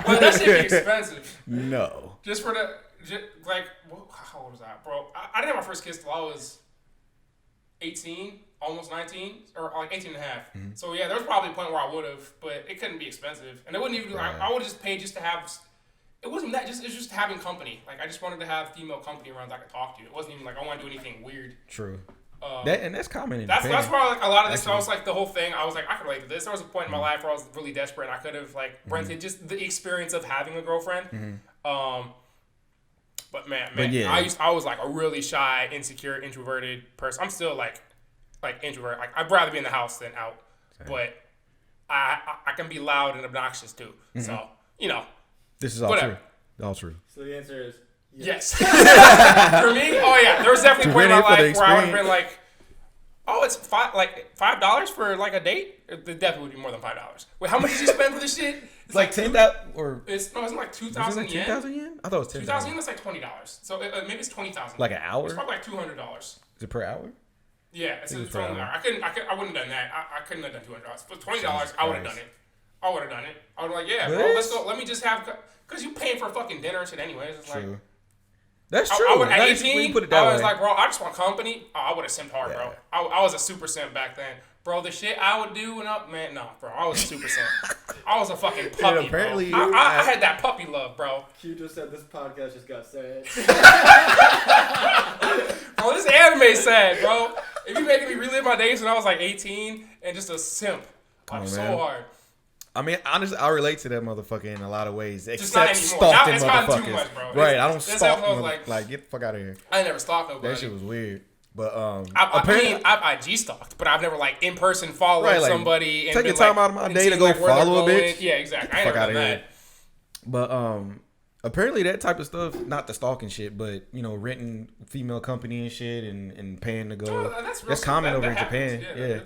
A: But that shit be expensive.
C: No.
A: Just for how old was I, bro? I didn't have my first kiss till I was 18, almost 19, or like 18 and a half. Mm-hmm. So yeah, there was probably a point where I would have, but it couldn't be expensive, and it wouldn't even. Right. I would have just paid just to have. It wasn't that. It was just having company. Like I just wanted to have female company around that I could talk to. It wasn't even like I want to do anything weird.
C: True. That's common in
A: Japan. That's why like a lot of this.
C: Actually.
A: I was like the whole thing. I was like I could relate to this. There was a point in my life where I was really desperate. And I could have like rented just the experience of having a girlfriend. Mm-hmm. But yeah. I was like a really shy, insecure, introverted person. I'm still like introvert. Like I'd rather be in the house than out. Same. But I can be loud and obnoxious too. Mm-hmm. So
C: this is all true. All true.
B: So the answer is
A: yes. For me, oh yeah, there was definitely a point in my life where I would have been like, oh, it's $5 for like a date. It definitely would be more than $5. Wait, how much did you spend for this shit? It's
C: like 10,000 or
A: it's like 2,000 yen.
C: 2,000 yen? I thought it was 10,000.
A: 2,000 yen. That's like $20. So maybe it's 20,000.
C: Like an hour?
A: It's probably like $200.
C: Is it per hour?
A: Yeah, it's per hour. I wouldn't have done that. I couldn't have done $200. For $20, I would have done it. I would have done it. I would have like, yeah, bro, let's go. Let me just have, because you paying for a fucking dinner and shit anyways. It's
C: true.
A: Like,
C: that's true.
A: At 18, I was like, bro, I just want company. Oh, I would have simped hard, bro. I was a super simp back then. Bro, the shit I would do bro, I was a super simp. I was a fucking puppy,
C: apparently
A: bro. I had that puppy love, bro.
B: Q just said this podcast just got sad.
A: Bro, this anime sad, bro. If you making me relive my days when I was like 18 and just a simp. I'm so hard.
C: I mean, honestly, I relate to that motherfucker in a lot of ways.
A: Just
C: except stalking motherfuckers.
A: Too much, bro.
C: Right, I don't stalk like get the fuck out of here.
A: I never stalked nobody.
C: That shit was weird. But
A: I've IG stalked, but I've never like in person followed somebody and
C: take your time out of my day to go follow a bitch.
A: Yeah, exactly. I ain't never done that.
C: But apparently that type of stuff, not the stalking shit, but renting female company and shit and paying to go. That's common over in Japan. Yeah.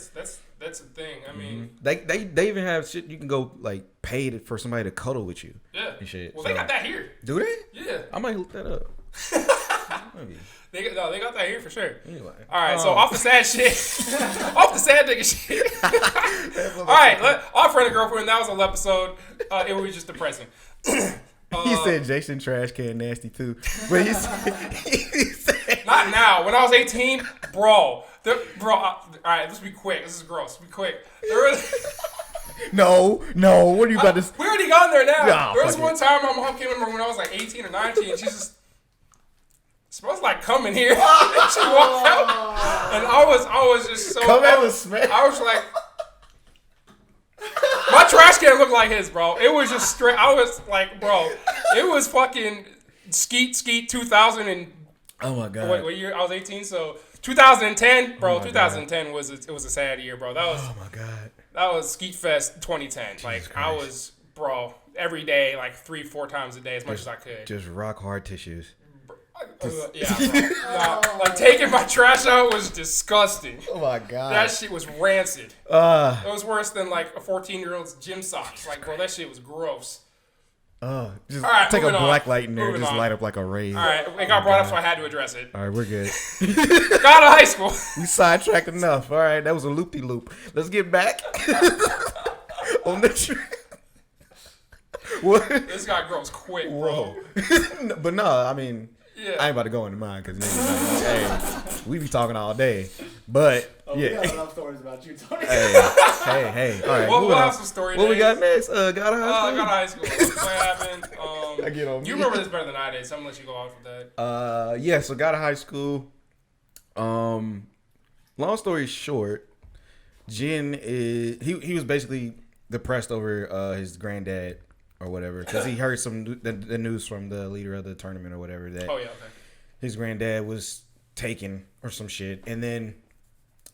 A: That's the thing. I mean,
C: they even have shit you can go like pay for somebody to cuddle with you.
A: Yeah.
C: And shit.
A: Well, they got that here.
C: Do they?
A: Yeah.
C: I might look that up. Maybe.
A: They got that here for sure.
C: Anyway.
A: All right. So off the sad shit, off the sad nigga shit. All right. Off Rent a Girlfriend. That was a whole episode. It was just depressing.
C: He said Jason trash can nasty too, but he said
A: not now. When I was 18, bro. All right, let's be quick. This is gross. Be quick.
C: No. What are you about to say?
A: We already gone there now. There was one time my mom came in when I was like 18 or 19, and she just smells like cum in here. And she walked out, and I was just so.
C: Come in with smell.
A: I was like. My trash can looked like his, bro. It was just straight. I was like, bro, it was fucking Skeet 2000 and.
C: Oh my god.
A: What year? I was 18, so 2010, bro. 2010 was a sad year, bro. That was.
C: Oh my god.
A: That was Skeet Fest 2010.
C: Jesus
A: like
C: Christ.
A: I was, bro, every day, like 3-4 times a day, as much as I could.
C: Just rock hard tissues.
A: Yeah, bro. Nah, like taking my trash out was disgusting.
C: Oh my god.
A: That shit was rancid. It was worse than like a 14-year-old's gym socks. Like, bro, that shit was gross.
C: Just
A: All right,
C: take a
A: moving on.
C: black light in there and
A: Moving
C: just
A: on.
C: light up like a rave.
A: All right, it got brought up, so I had to address it.
C: All right, we're good.
A: Got out of high school.
C: We sidetracked enough. All right, that was a loop-de-loop. Let's get back on the track. What?
A: This guy grows quick, bro.
C: Whoa. But no, I mean,
A: Yeah.
C: I ain't about to go into mine because hey, we be talking all day. But
B: We
C: yeah,
B: got enough stories about you, Tony.
C: hey. All right,
A: We'll have some story
C: What we
A: days.
C: got next? Got a high
A: I
C: school?
A: got high school. What happened?
C: I get on
A: You
C: me.
A: remember this better than I did, so I'm gonna let you go off with that.
C: Yeah, so got a high school. Long story short, Jin is he was basically depressed over his granddad or whatever because he heard the news from the leader of the tournament or whatever that
A: Oh yeah, okay.
C: his granddad was taken or some shit, and then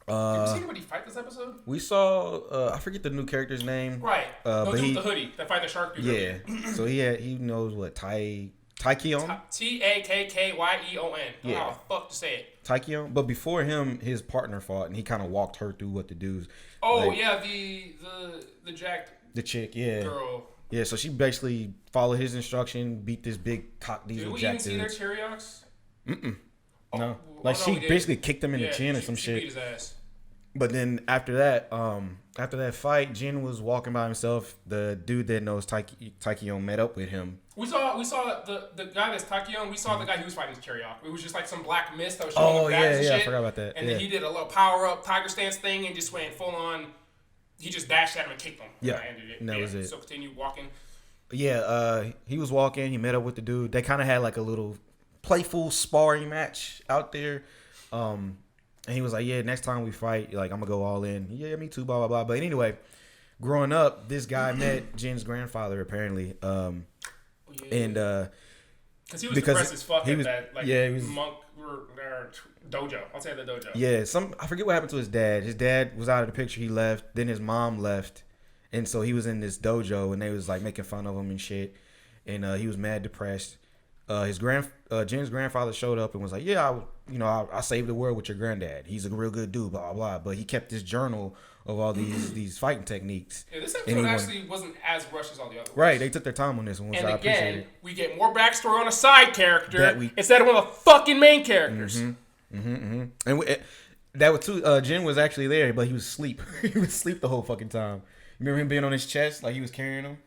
A: Did you see anybody fight this episode?
C: we saw I forget the new character's name.
A: Right.
C: But
A: No, dude
C: he
A: with the hoodie that fight the shark dude.
C: yeah, so he knows what Taekyon.
A: Taekyon.
C: Yeah.
A: How the fuck to say it?
C: Taekyon, but before him, his partner fought, and he kind of walked her through what to do.
A: Oh
C: Like,
A: yeah, the jacked
C: the chick, yeah,
A: girl.
C: yeah. So she basically followed his instruction, beat this big cock
A: Did
C: diesel
A: we
C: jack
A: even see their
C: dude.
A: Cheriox?
C: No,
A: Oh,
C: like
A: no,
C: she
A: we did.
C: basically kicked him in
A: Yeah,
C: the chin or
A: she
C: some
A: beat
C: shit.
A: his ass.
C: But then after that fight, Jin was walking by himself. The dude that knows Taekyon met up with him.
A: We saw the guy that's Taekyon. We saw the guy who was fighting Cherioc. It was just like some black mist that was showing him bags and shit.
C: I forgot about that.
A: And
C: yeah.
A: then he did a little power up tiger stance thing and just went full on. He just dashed at him and kicked him.
C: Yeah,
A: And I ended it.
C: and that was it.
A: So continue walking.
C: Yeah, he was walking. He met up with the dude. They kind of had like a little playful sparring match out there. And he was like, "Yeah, next time we fight, like I'm gonna go all in." Yeah, me too. Blah blah blah. But anyway, growing up, this guy met Jin's grandfather apparently, and
A: because he was depressed as fuck
C: he
A: at
C: was-
A: that like
C: yeah, he was-
A: monk or dojo. I'll say the dojo.
C: yeah, I forget what happened to his dad. His dad was out of the picture. He left. Then his mom left, and so he was in this dojo, and they was like making fun of him and shit. And he was mad depressed. Jin's grandfather showed up and was like, "Yeah, I saved the world with your granddad. He's a real good dude." Blah blah. But he kept this journal of all these fighting techniques.
A: Yeah, this episode actually wasn't as rushed as all the other ones.
C: Right, they took their time on this one,
A: And
C: so I appreciate
A: again,
C: it.
A: we get more backstory on a side character
C: That we-
A: instead of one of the fucking main characters.
C: And that was too. Jin was actually there, but he was asleep. He was asleep the whole fucking time. You remember him being on his chest, like he was carrying him?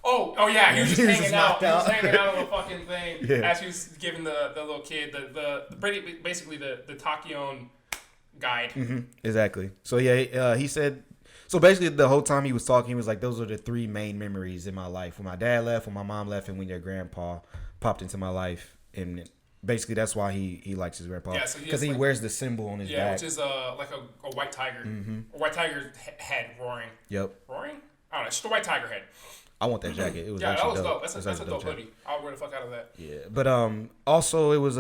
A: Oh yeah, he was just
C: He was
A: hanging
C: just
A: out.
C: knocked
A: He was
C: out.
A: hanging out on the fucking thing
C: Yeah.
A: as he was giving the little kid basically the Taekyon guide.
C: Exactly. So yeah, he said. So basically, the whole time he was talking, he was like, "Those are the three main memories in my life: when my dad left, when my mom left, and when your grandpa popped into my life." And basically, that's why he likes his grandpa.
A: Yeah, so
C: because he wears the symbol on his back.
A: Which is like a white tiger, a white tiger head roaring.
C: Yep.
A: Roaring? I don't know. It's just a white tiger head.
C: I want that jacket. It was
A: Yeah, that
C: actually
A: was dope.
C: dope.
A: That's a dope hoodie. I'll wear the fuck out of that.
C: Yeah, but also it was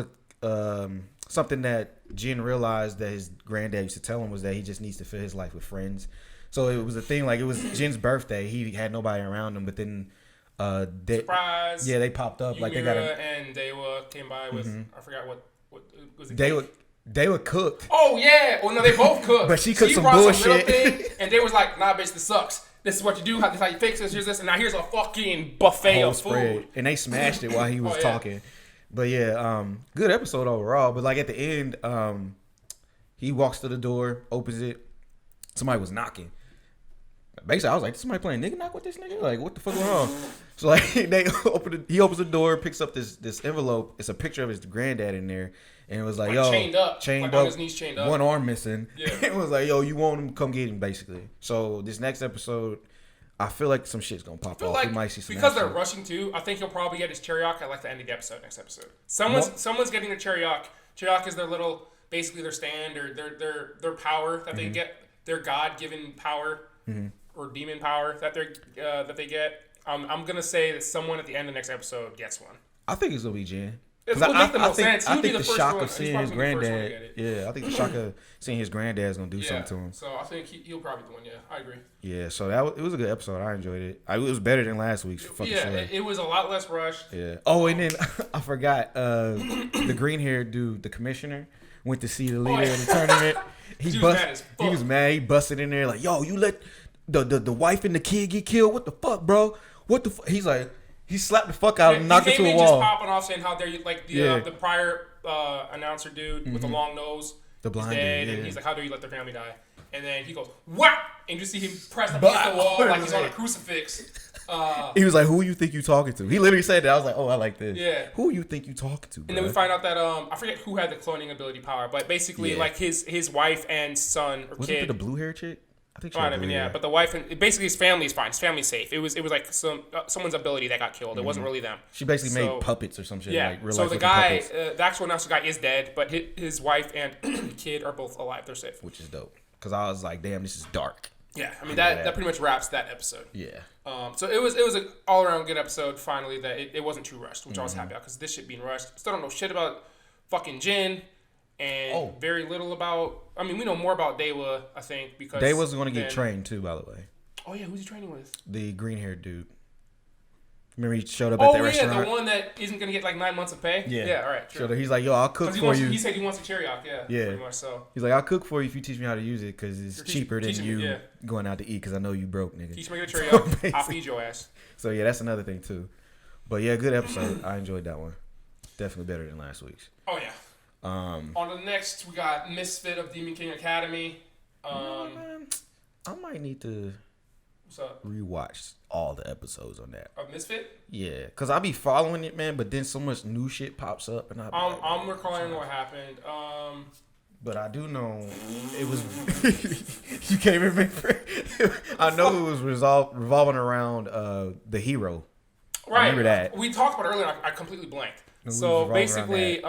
C: something that Jin realized that his granddad used to tell him was that he just needs to fill his life with friends. So it was a thing, like it was Jin's birthday. He had nobody around him, but then
A: Surprise!
C: yeah, they popped up like they got
A: Yumira and Dewa came by with I forgot what was it.
C: they were cooked.
A: Oh yeah! Well, no, they both cooked.
C: But she cooked some
A: brought
C: bullshit.
A: little thing, and they was like, "Nah, bitch, this sucks. This is what you do. This is how you fix this. Here's this, and now here's a fucking buffet
C: Whole
A: of
C: spread.
A: food."
C: And they smashed it while he was
A: Oh, yeah.
C: talking. But yeah, good episode overall. But like at the end, he walks to the door, opens it. Somebody was knocking. Basically, I was like, "Somebody playing nigga knock with this nigga? Like, what the fuck going on?" So like, he opens the door, picks up this envelope. It's a picture of his granddad in there, and it was like, "Yo,
A: chained up, like on his knees, chained up,
C: one arm missing."
A: Yeah.
C: It was like, "Yo, you want him? Come get him." Basically. So this next episode, I feel like some shit's gonna pop off.
A: Like,
C: we might see some
A: because they're
C: action.
A: rushing too. I think he'll probably get his Cherioc at like the end of the episode. Next episode, someone's getting a Cherioc. Cherioc is their little, basically their stand or their power that they get, their God given power. or demon power that they get. I'm gonna say that someone at the end of the next episode gets one.
C: I think it's gonna be Jen.
A: It would make the most sense.
C: I think the shock of seeing his granddad. I think the shock of seeing his granddad is gonna do something to him.
A: So I think he'll probably be the one. Yeah, I agree.
C: Yeah, so it was a good episode. I enjoyed it. It was better than last week's.
A: It was a lot less rushed.
C: Yeah. Oh, and then I forgot the green haired dude, the commissioner, went to see the leader of the tournament. He was mad. He busted in there like, "Yo, you let the wife and the kid get killed? What the fuck, bro? What the fuck?" He's like. He slapped the fuck out and knocked it to a wall.
A: Just popping off saying how they're like the prior announcer dude with the long nose, the blind dude, and he's like, "How dare you let their family die?" And then he goes, "What?" And you see him press up against the wall like he's on a crucifix.
C: He was like, "Who you think you talking to?" He literally said that. I was like, "Oh, I like this."
A: Yeah.
C: Who you think you talking to? Bro?
A: And then we find out that I forget who had the cloning ability power, but basically like his wife and son or kid.
C: Was it the blue hair chick? I think
A: but the wife and basically his family's fine. His family's safe. It was like someone's ability that got killed. It wasn't really them.
C: She basically made puppets or some shit.
A: Yeah.
C: Like real
A: so
C: life
A: the guy, the actual announcer guy, is dead, but his wife and kid are both alive. They're safe,
C: which is dope. Because I was like, damn, this is dark.
A: Yeah, I mean that pretty much wraps that episode.
C: Yeah.
A: So it was an all around good episode. Finally, that it wasn't too rushed, which I was happy about because this shit being rushed. Still don't know shit about fucking Jin. And very little about. I mean, we know more about Dewa, I think, because
C: Dewa's going to get trained too. By the way.
A: Oh yeah, who's he training with?
C: The green haired dude. Remember he showed up at the restaurant.
A: Oh yeah, the one that isn't going to get like 9 months of pay. Yeah, all right. Sure.
C: So he's like, "Yo, I'll cook for you."
A: He said he wants a chariot. Yeah. Pretty much so.
C: He's like, "I'll cook for you if you teach me how to use it because it's cheaper than you going out to eat because I know you broke, nigga."
A: Teach me a chariot. I'll feed your ass.
C: So yeah, that's another thing too. But yeah, good episode. I enjoyed that one. Definitely better than last week's.
A: Oh yeah. On the next, we got Misfit of Demon King Academy.
C: Man, I might need to rewatch all the episodes on that.
A: Of Misfit?
C: Yeah, because I be following it, man, but then so much new shit pops up. And
A: I'm recalling what happened.
C: But I do know it was... You can't remember? I know it was revolving around the hero.
A: Right.
C: I remember that.
A: We talked about it earlier. I completely blanked. So basically...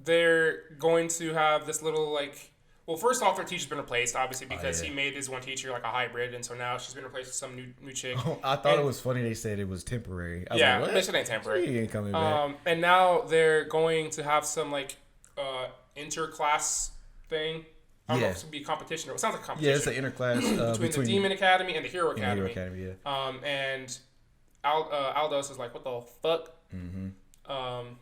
A: they're going to have this little like. Well, first off, their teacher's been replaced, obviously, because he made his one teacher like a hybrid, and so now she's been replaced with some new chick.
C: Oh, I thought it was funny they said it was temporary. I was like, what?
A: This shit ain't temporary.
C: She ain't coming back.
A: And now they're going to have some like inter-class thing. I don't know if it's going to be a competition. It sounds like a competition.
C: Yeah, it's an inter-class
A: between the Demon Academy and the Hero Academy.
C: The Hero Academy, yeah.
A: And Aldous is like, what the fuck? Mm-hmm.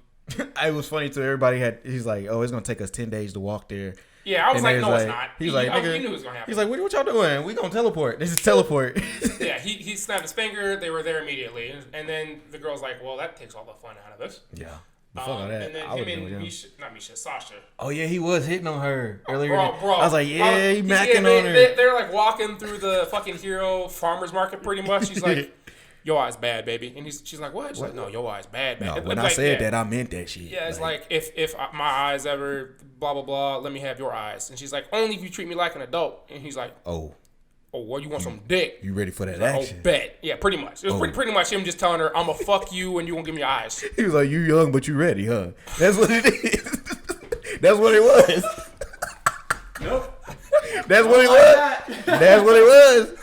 C: It was funny too. He's like, "Oh, it's gonna take us 10 days to walk there."
A: Yeah, I was like, "No, it's not."
C: He's like,
A: he knew it was gonna happen.
C: He's like, "What y'all doing? We gonna teleport? This is teleport."
A: Yeah, he snapped his finger. They were there immediately, and then the girl's like, "Well, that takes all the fun out of us."
C: Yeah. That.
A: And then him and Sasha.
C: Oh yeah, he was hitting on her earlier.
A: Bro,
C: I was like, he macking on her.
A: They're like walking through the fucking Hero farmers market, pretty much. She's like. Your eye's bad, baby. And she's like, what? She's like, no, your eye's bad, man.
C: No, when I said that, I meant that shit.
A: Yeah, it's like if my eyes ever blah, blah, blah, let me have your eyes. And she's like, only if you treat me like an adult. And he's like, oh, well, you want some dick.
C: You ready for that
A: like,
C: action?
A: Oh, bet. Yeah, pretty much. It was pretty much him just telling her, I'm going to fuck you and you won't give me your eyes.
C: He was like, you young, but you ready, huh? That's what it is. That's what it was.
A: Nope.
C: That's what it was. That's what it was.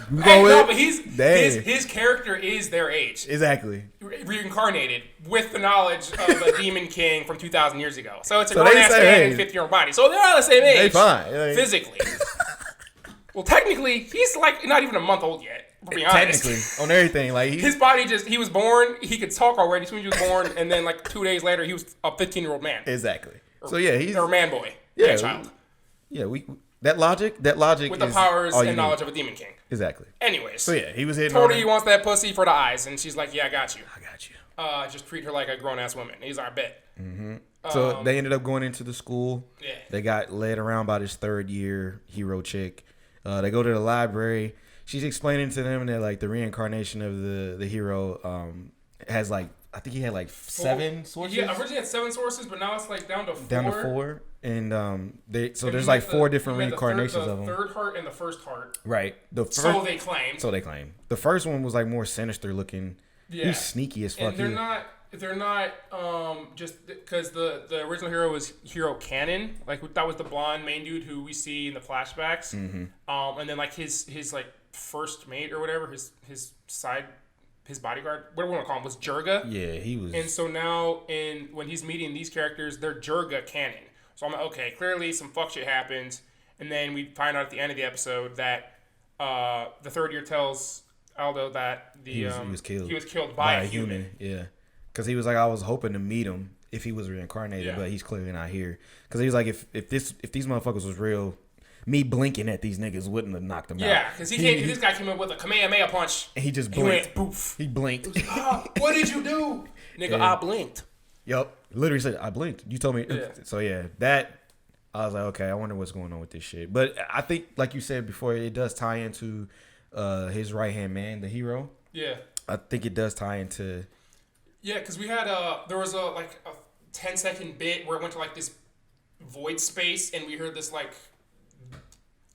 A: But his character is their age.
C: Exactly.
A: Reincarnated with the knowledge of a demon king from 2,000 years ago. So it's a grown-ass man in 50-year-old body. So they're all the same age.
C: They fine.
A: Physically. Well, technically, he's like not even a month old yet. To be honest.
C: Technically. On everything. Like
A: his body he was born, he could talk already as soon as he was born, and then like 2 days later, he was a 15-year-old man.
C: Exactly. So yeah, he's...
A: Or a man boy.
C: Yeah.
A: Man child.
C: Yeah, That logic
A: with the powers and knowledge of a demon king.
C: Exactly.
A: Anyways.
C: So yeah, he was hitting
A: told her he wants that pussy for the eyes, and she's like, yeah, I got you.
C: I got you.
A: Just treat her like a grown-ass woman. He's our bet.
C: Mm-hmm. So they ended up going into the school.
A: Yeah.
C: They got led around by this third-year hero chick. They go to the library. She's explaining to them that like the reincarnation of the hero has like I think he had like 7 sources.
A: Yeah, originally had 7 sources, but now it's like down to 4.
C: Down to 4, and there's like 4 different reincarnations of them.
A: The third heart and the first heart.
C: Right.
A: So they claim.
C: The first one was like more sinister looking.
A: Yeah.
C: He's sneaky as fuck.
A: And they're not just because the original hero was Hero Cannon. Like that was the blonde main dude who we see in the flashbacks. Mm-hmm. And then like his like first mate or whatever, his bodyguard, whatever we want to call him, was Jurga.
C: Yeah, he was.
A: And so now, when he's meeting these characters, they're Jurga canon. So I'm like, okay, clearly some fuck shit happened. And then we find out at the end of the episode that the third year tells Aldo that he was killed by a human.
C: Yeah, because he was like, I was hoping to meet him if he was reincarnated, but he's clearly not here. Because he was like, if these motherfuckers was real, me blinking at these niggas wouldn't have knocked them out.
A: Yeah, because this guy came up with a Kamehameha punch.
C: And he just blinked.
A: He went poof.
C: He blinked.
A: What did you do? Nigga, I blinked.
C: Yup. Literally said, I blinked. You told me.
A: Yeah.
C: So yeah, that, I was like, okay, I wonder what's going on with this shit. But I think, like you said before, it does tie into his right-hand man, the hero.
A: Yeah.
C: I think it does tie into...
A: Yeah, because we had, there was a 10-second bit where it went to, like, this void space, and we heard this, like,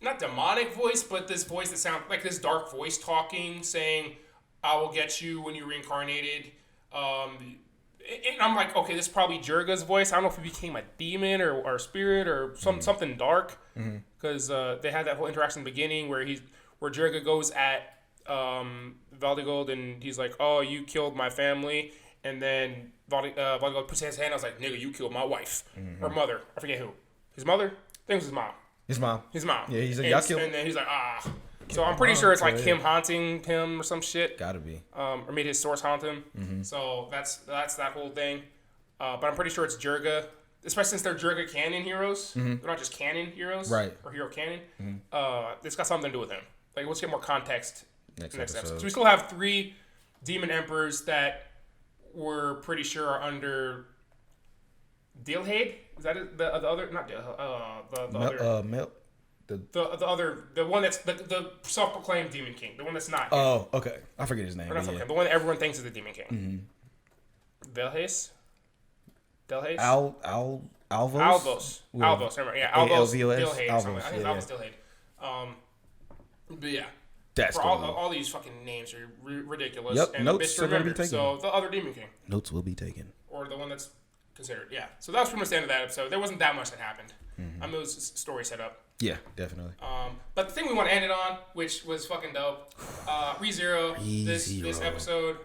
A: not demonic voice, but this voice that sounds like this dark voice talking, saying, I will get you when you're reincarnated. And I'm like, okay, this is probably Jurga's voice. I don't know if he became a demon or a spirit or something dark. Because they had that whole interaction in the beginning where Jurga goes at Valdigold and he's like, oh, you killed my family. And then Valdigold puts his hand. I was like, nigga, you killed my wife or mother. I forget who. His mother? I think it was his mom. His mom.
C: Yeah, he's like, y'all killed.
A: And then he's like, ah. So I'm pretty sure it's like him haunting him or some shit.
C: Gotta be.
A: Or maybe his source haunt him. So that's that whole thing. But I'm pretty sure it's Jurga, especially since they're Jurga canon heroes. They're not just canon heroes,
C: right? Or
A: hero canon. It's got something to do with him. Like, let's get more context next episode. So we still have 3 demon emperors that we're pretty sure are under Dilhade. Is that it? The other? Not Dilhade. The one that's the self-proclaimed Demon King. The one that's not him.
C: Oh, okay. I forget his name.
A: The one that everyone thinks is the Demon King. Delhais?
C: Alvos?
A: Alvos. Remember? Yeah, Alvos.
C: Dilhade.
A: I think it's Alvos Dilhade. But yeah.
C: That's
A: all these fucking names are ridiculous.
C: Yep.
A: And
C: Notes are going to be taken.
A: So the other Demon King.
C: Notes will be taken.
A: Or the one that's considered. Yeah. So that was pretty much the end of that episode. There wasn't that much that happened. I mean, it was story set up.
C: Yeah, definitely.
A: But the thing we want to end it on, which was fucking dope, ReZero, this episode.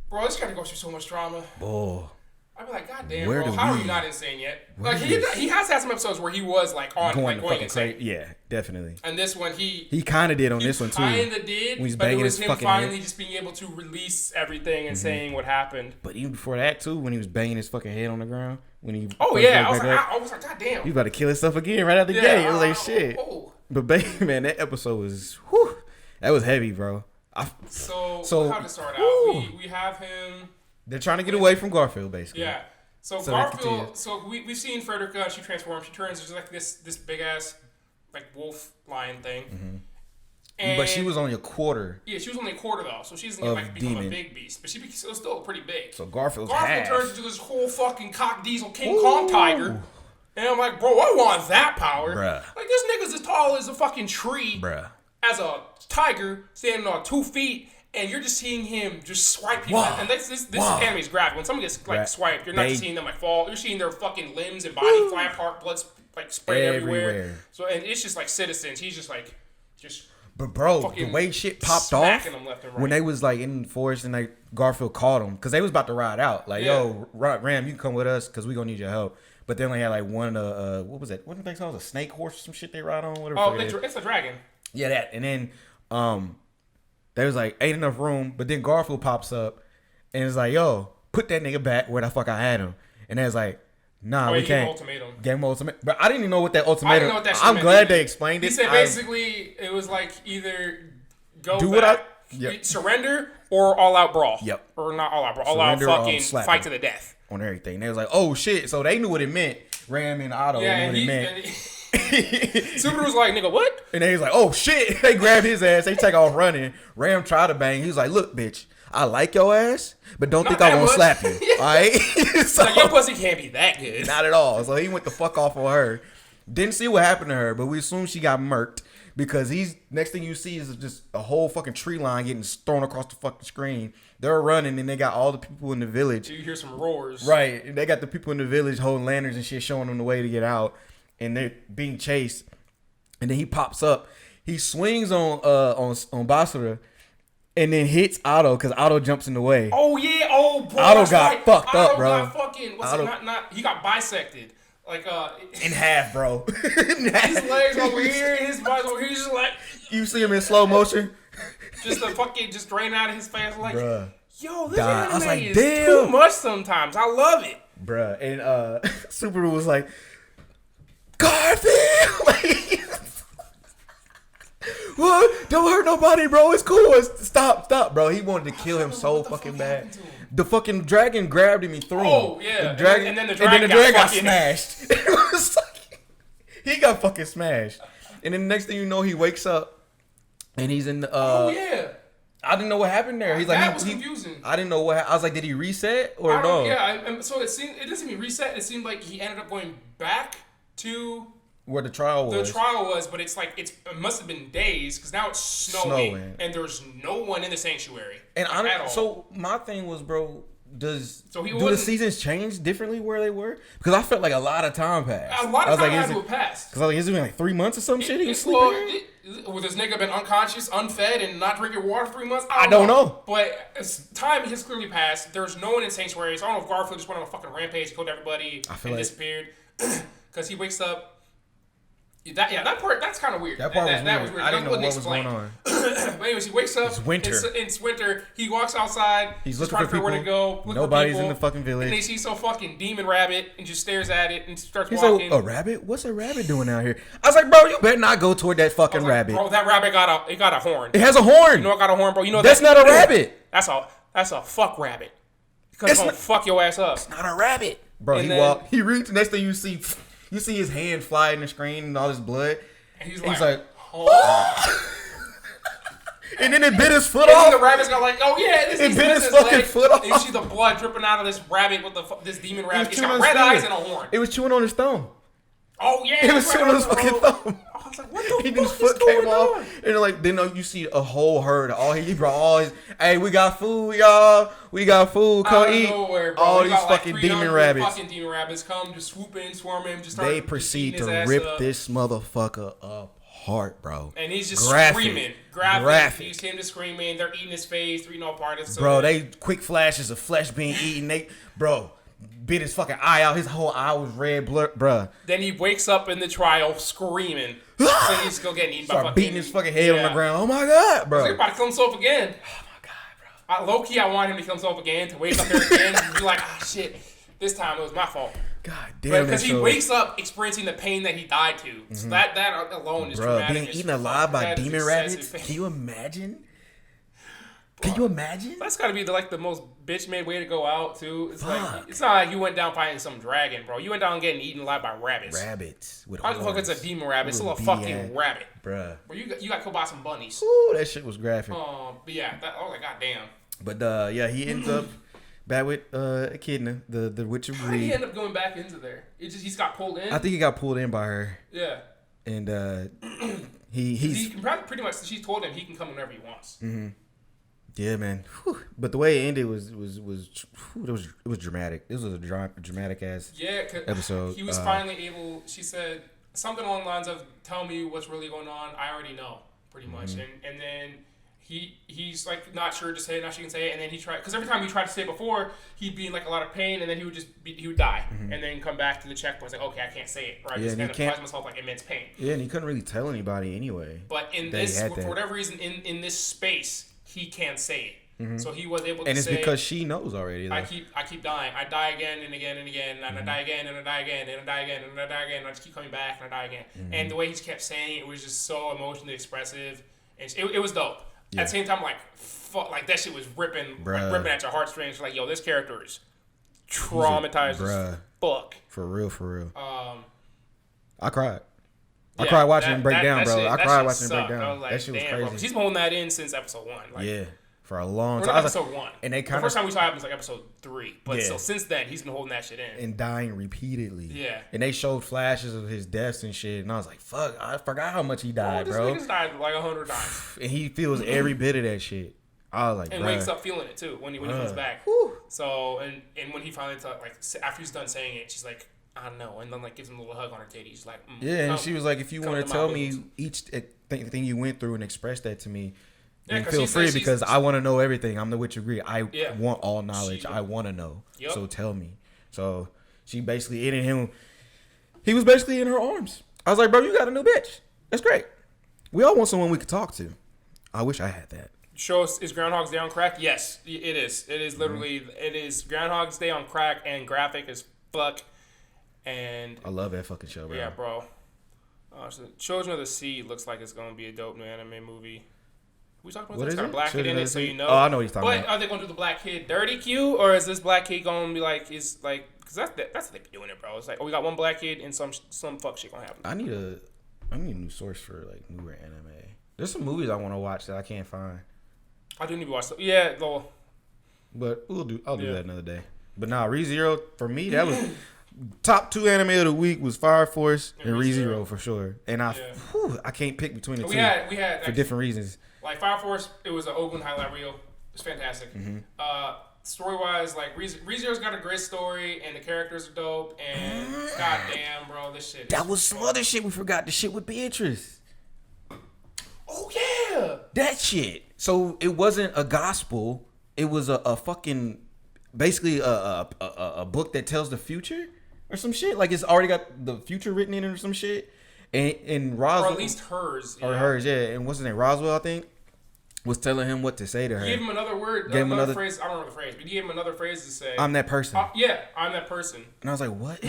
A: Bro, this guy goes through so much drama.
C: Oh.
A: I'd be like, God damn, bro, how are you not insane yet? Like, he has had some episodes where he was like going insane.
C: Yeah, definitely.
A: And this one, he
C: kind of did on this one too.
A: He kind of did,
C: when he's
A: but it was him finally
C: head.
A: just being able to release everything and saying what happened.
C: But even before that too, when he was banging his fucking head on the ground, when he
A: I was like, God damn,
C: he about to kill himself again right out the gate. It was like shit. But baby, man, that episode was that was heavy, bro.
A: So how to start out? We have him.
C: They're trying to get away from Garfield, basically.
A: Yeah. So Garfield. So we've seen Frederica. She transforms. She turns into like this big ass like wolf lion thing.
C: But she was only a quarter.
A: Yeah, she was only a quarter though, so she doesn't like become a big beast. But she was still pretty big.
C: So Garfield
A: turns into this whole fucking cock diesel King Kong tiger. And I'm like, bro, I want that power.
C: Bruh.
A: Like, this nigga's as tall as a fucking tree.
C: Bruh.
A: As a tiger standing on 2 feet. And you're just seeing him just swipe people.
C: Wow.
A: And this anime is graphic. When someone gets like swiped, you're not just seeing them like fall. You're seeing their fucking limbs and body fly apart, blood like sprayed everywhere. So and it's just like Citizens. He's just like
C: But bro, the way shit popped off
A: them left and right.
C: when they was like in the forest and like Garfield called him because they was about to ride out. Like, yo, Ram, you can come with us because we gonna need your help. But they only had like one what was that? What did they call it? A snake horse or some shit they ride on? Whatever.
A: It's a dragon.
C: Yeah, that. And then they was like, ain't enough room. But then Garfield pops up and it's like, yo, put that nigga back where the fuck I had him. And they was like, nah, we can't. Game ultimatum. But I didn't even know what that ultimatum.
A: I didn't know what that shit
C: I'm
A: meant
C: glad
A: either.
C: they explained it.
A: He said basically it was like either go
C: do
A: back,
C: what
A: surrender, or all out brawl.
C: Yep.
A: Or not all out brawl. All out fucking fight to the death.
C: On everything. They was like, oh shit. So they knew what it meant. Ram and Otto knew what it meant.
A: Subaru was like, nigga, what?
C: And they was like, oh shit. They grabbed his ass. They take off running. Ram tried to bang. He was like, look, bitch, I like your ass, but don't think I won't slap you. All right?
A: So, like, your pussy can't be that good.
C: Not at all. So he went the fuck off on her. Didn't see what happened to her, but we assume she got murked because next thing you see is just a whole fucking tree line getting thrown across the fucking screen. They're running and they got all the people in the village.
A: You hear some roars.
C: Right. And they got the people in the village holding lanterns and shit showing them the way to get out. And they're being chased. And then he pops up. He swings on Basura. And then hits Otto because Otto jumps in the way.
A: Oh yeah, oh bro,
C: Otto got fucked up, bro.
A: Otto got fucking he got bisected, like
C: in half, bro.
A: His legs over here, his body's over here. He's just like
C: you see him in slow motion,
A: just the fucking just drain out of his face, like
C: bruh.
A: Yo, this anime
C: like,
A: is
C: damn.
A: too much sometimes. I love it,
C: bruh. And Subaru was like, Garfield, like. What? Don't hurt nobody, bro. It's cool. Stop, bro. He wanted to kill him so fucking bad. The fucking dragon grabbed him and threw him.
A: Oh, yeah.
C: The dragon,
A: and then the dragon got
C: smashed. He got fucking smashed. And then the next thing you know, he wakes up and he's in the.
A: Oh, yeah.
C: I didn't know what happened there. He's like,
A: that was confusing.
C: I didn't know what. I was like, did he reset or no?
A: Yeah. So it didn't seem he reset. It seemed like he ended up going back to.
C: Where the trial was.
A: The trial was, but it's like it must have been days because now it's snowing and there's no one in the sanctuary.
C: And so my thing was, bro, do the seasons change differently where they were? Because I felt like a lot of time passed.
A: A lot of time had to have passed.
C: Because it's been like 3 months or some shit. He was
A: sleeping. Would this nigga been unconscious, unfed, and not drinking water for 3 months?
C: I don't know.
A: But time has clearly passed. There's no one in sanctuary. So I don't know if Garfield just went on a fucking rampage, killed everybody, and disappeared. Because he wakes up. That part, that's kind of weird.
C: That part was weird. I didn't know what was going on.
A: But anyways, he wakes up.
C: It's winter.
A: It's winter. He walks outside.
C: He's looking for people.
A: Where to go.
C: Nobody's in the fucking village.
A: And he sees some fucking demon rabbit and just stares at it and starts walking.
C: He's like, a rabbit? What's a rabbit doing out here? I was like, bro, you better not go toward that fucking rabbit.
A: Bro, that rabbit got a horn.
C: It has a horn.
A: You know it got a horn, bro. You know
C: that's not a rabbit.
A: That's a fuck rabbit. Because it's gonna fuck your ass up.
C: It's not a rabbit. Bro, he reads. Next thing you see his hand fly in the screen and all this blood.
A: And he's like
C: oh. And then it bit his foot off.
A: And the rabbit's got like, oh yeah,
C: it bit his fucking foot off.
A: And you see the blood dripping out of this rabbit with this demon rabbit. It's got red eyes and a horn.
C: It was chewing on his thumb.
A: Oh yeah,
C: it was chewing on his fucking thumb.
A: I was like, what the
C: fuck? His foot came off, and then you see a whole herd. He brought all his. Hey, we got food, y'all. We got food. Come eat. All these fucking demon rabbits.
A: Fucking demon rabbits come, just swoop in, swarm him, just start.
C: They proceed to rip this motherfucker apart, bro.
A: And he's just screaming, graphic. He's him just screaming. They're eating his face, they're eating all parts.
C: Bro, they quick flashes of flesh being eaten. Bro. Bit his fucking eye out. His whole eye was red, bruh.
A: Then he wakes up in the trial screaming. So he's still getting eaten by fucking...
C: beating his fucking head on the ground. Oh my god, bro.
A: He's about to kill himself again.
C: Oh my god, bro.
A: Low-key, I want him to kill himself again, to wake up there again and be like, shit, this time it was my fault.
C: God damn.
A: Because he wakes up experiencing the pain that he died to. Mm-hmm. So that alone is traumatic.
C: Being eaten alive by demon rabbits? Can you imagine? Can you imagine?
A: That's gotta be the most bitch-made way to go out too. It's it's not like you went down fighting some dragon, bro. You went down getting eaten alive by rabbits.
C: Rabbits with
A: horns. How the fuck it's a demon rabbit? It's still a fucking rabbit,
C: bruh.
A: Bro, you got killed by some bunnies.
C: Ooh, that shit was graphic.
A: But yeah, goddamn.
C: But he ends up back with Echidna, the witch of greed.
A: How did he end up going back into there? He's got pulled in.
C: I think he got pulled in by her.
A: Yeah.
C: And
A: he can pretty much. She told him he can come whenever he wants.
C: Mm-hmm. Yeah, man. Whew. But the way it ended was dramatic. This was a dramatic ass episode.
A: He was finally able. She said something along the lines of, "Tell me what's really going on. I already know, pretty much." Mm-hmm. And then he's like not sure to say it. Now she can say it. And then he tried, because every time he tried to say it before, he'd be in like a lot of pain, and then he would die, mm-hmm. and then come back to the checkpoint. Like, okay, I can't say it, or I just end up causing myself like immense pain.
C: Yeah, and he couldn't really tell anybody anyway.
A: But in this, for whatever reason, in this space, he can't say it. Mm-hmm. So he was able to say...
C: And it's because she knows already, though.
A: I keep dying. I die again and again and again, and mm-hmm. I die again and I die again and I die again and I die again, and I just keep coming back and I die again. Mm-hmm. And the way he kept saying it was just so emotionally expressive. And it was dope. Yeah. At the same time, fuck, that shit was ripping at your heartstrings. Like, yo, this character is traumatized as fuck.
C: For real. I cried. I cried watching him break down, bro. I cried watching him break down. That shit was crazy.
A: Bro, he's been holding that in since episode 1.
C: Yeah, for a long time.
A: Episode 1.
C: And the
A: first time we saw him was like episode 3. But so since then, he's been holding that shit in.
C: And dying repeatedly.
A: Yeah.
C: And they showed flashes of his deaths and shit. And I was like, fuck, I forgot how much he died, bro.
A: This nigga's died like 100 times.
C: And he feels every bit of that shit. I was like,
A: and wakes up feeling it too when he comes back.
C: Whew.
A: So, and when he finally, after he's done saying it, she's like, I know, and then like gives him a little hug on her titty. She's like,
C: yeah, and she was like, if you want to tell me each thing you went through and express that to me, then feel free because I want to know everything. I'm the witch agree. I want all knowledge. I want to know. Yep. So tell me. So she basically ended him. He was basically in her arms. I was like, bro, you got a new bitch. That's great. We all want someone we could talk to. I wish I had that.
A: Show us, is Groundhog's Day on crack? Yes, it is. It is literally, it is Groundhog's Day on crack and graphic as fuck. And
C: I love that fucking show, bro.
A: Yeah, bro. So Children of the Sea looks like it's going to be a dope new anime movie. We talking about this? It's got a black kid in it, so you know.
C: Oh, I know what you're talking about.
A: But are they going to do the black kid dirty Q, or is this black kid going to be like, because that's what they be doing it, bro. It's like, oh, we got one black kid and some fuck shit going to happen.
C: I need a new source for like newer anime. There's some movies I want to watch that I can't find.
A: I do need to watch them. Yeah, though.
C: But I'll do that another day. But nah, ReZero, for me, that was top 2 anime of the week was Fire Force and ReZero for sure. And I can't pick between the two.
A: We had
C: for different reasons.
A: Like Fire Force, it was an Ogun highlight reel. It's fantastic. Mm-hmm. Story-wise, like ReZero's got a great story and the characters are dope. And goddamn, bro, this shit.
C: That was some other shit we forgot. The shit with Beatrice.
A: Oh yeah,
C: that shit. So it wasn't a gospel. It was a fucking basically a book that tells the future or some shit. Like it's already got the future written in it or some shit. And Roswell,
A: or at least hers,
C: or hers, yeah. And what's his name? Roswell, I think, was telling him what to say to her.
A: He gave him another word, another phrase. I don't remember the phrase, but he gave him another phrase to say.
C: I'm that person.
A: Yeah, I'm that person.
C: And I was like, what?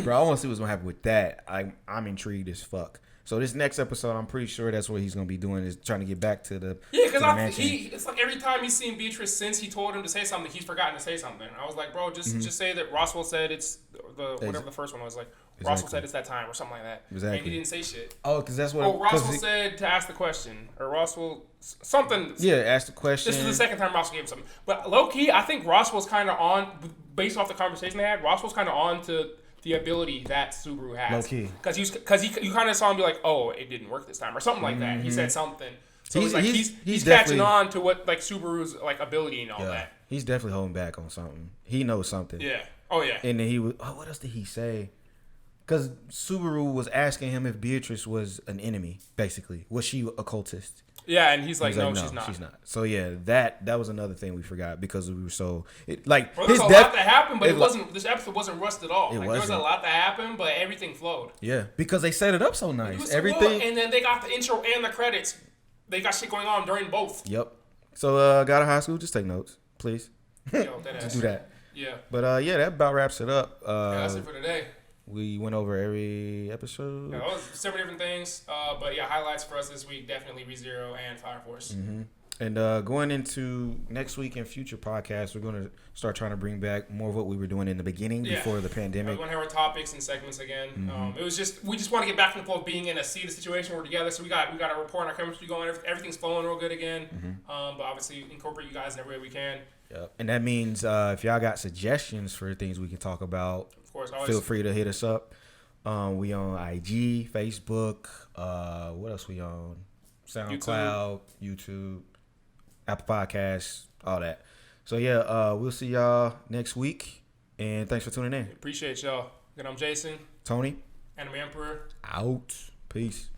C: Bro, I want to see what's gonna happen with that. I'm intrigued as fuck. So this next episode, I'm pretty sure that's what he's gonna be doing is trying to get back to the
A: because it's like every time he's seen Beatrice since he told him to say something, he's forgotten to say something. I was like, bro, just say that Roswell said it's whatever the first one was like. Exactly. Roswell said it's that time or something like that. Exactly. And he didn't say shit.
C: Oh, because that's what.
A: Oh, Roswell said to ask the question, or Roswell something.
C: Yeah, ask the question.
A: This is the second time Roswell gave him something, but low key, I think Roswell's kind of on based off the conversation they had. Roswell's kind of on to the ability that Subaru has. Low key. Because you kind of saw him be like, oh, it didn't work this time, or something like that. He said something. So he's catching on to what like Subaru's like ability and all that.
C: He's definitely holding back on something. He knows something.
A: Yeah. Oh yeah.
C: And then he was. Oh, what else did he say? Because Subaru was asking him if Beatrice was an enemy. Basically, was she a cultist?
A: Yeah, and he's like, no, she's not.
C: She's not. So yeah, that was another thing we forgot because we were so like.
A: Well, there's a lot that happened, but it wasn't. This episode wasn't rushed at all. There was a lot that happened, but everything flowed.
C: Yeah, because they set it up so nice. Everything,
A: and then they got the intro and the credits. They got shit going on during both.
C: Yep. So, got a high school. Just take notes, please.
A: Yo,
C: just do that.
A: Yeah.
C: But that about wraps it up.
A: That's it for today.
C: We went over every episode.
A: Yeah, that was several different things. But yeah, highlights for us this week, definitely ReZero and Fire Force.
C: Mm-hmm. And going into next week and future podcasts, we're going to start trying to bring back more of what we were doing in the beginning before the pandemic.
A: We want to have our topics and segments again. Mm-hmm. We just want to get back in the flow of being in a seated situation where we're together. So we got a report on our chemistry going. Everything's flowing real good again. Mm-hmm. But obviously incorporate you guys in every way we can.
C: Yep. And that means if y'all got suggestions for things we can talk about, of course, feel free to hit us up. We on IG, Facebook. What else we on? SoundCloud, YouTube, Apple Podcasts, all that. So yeah, we'll see y'all next week. And thanks for tuning in.
A: Appreciate y'all. Again, I'm Jason.
C: Tony.
A: Animemperor.
C: Out. Peace.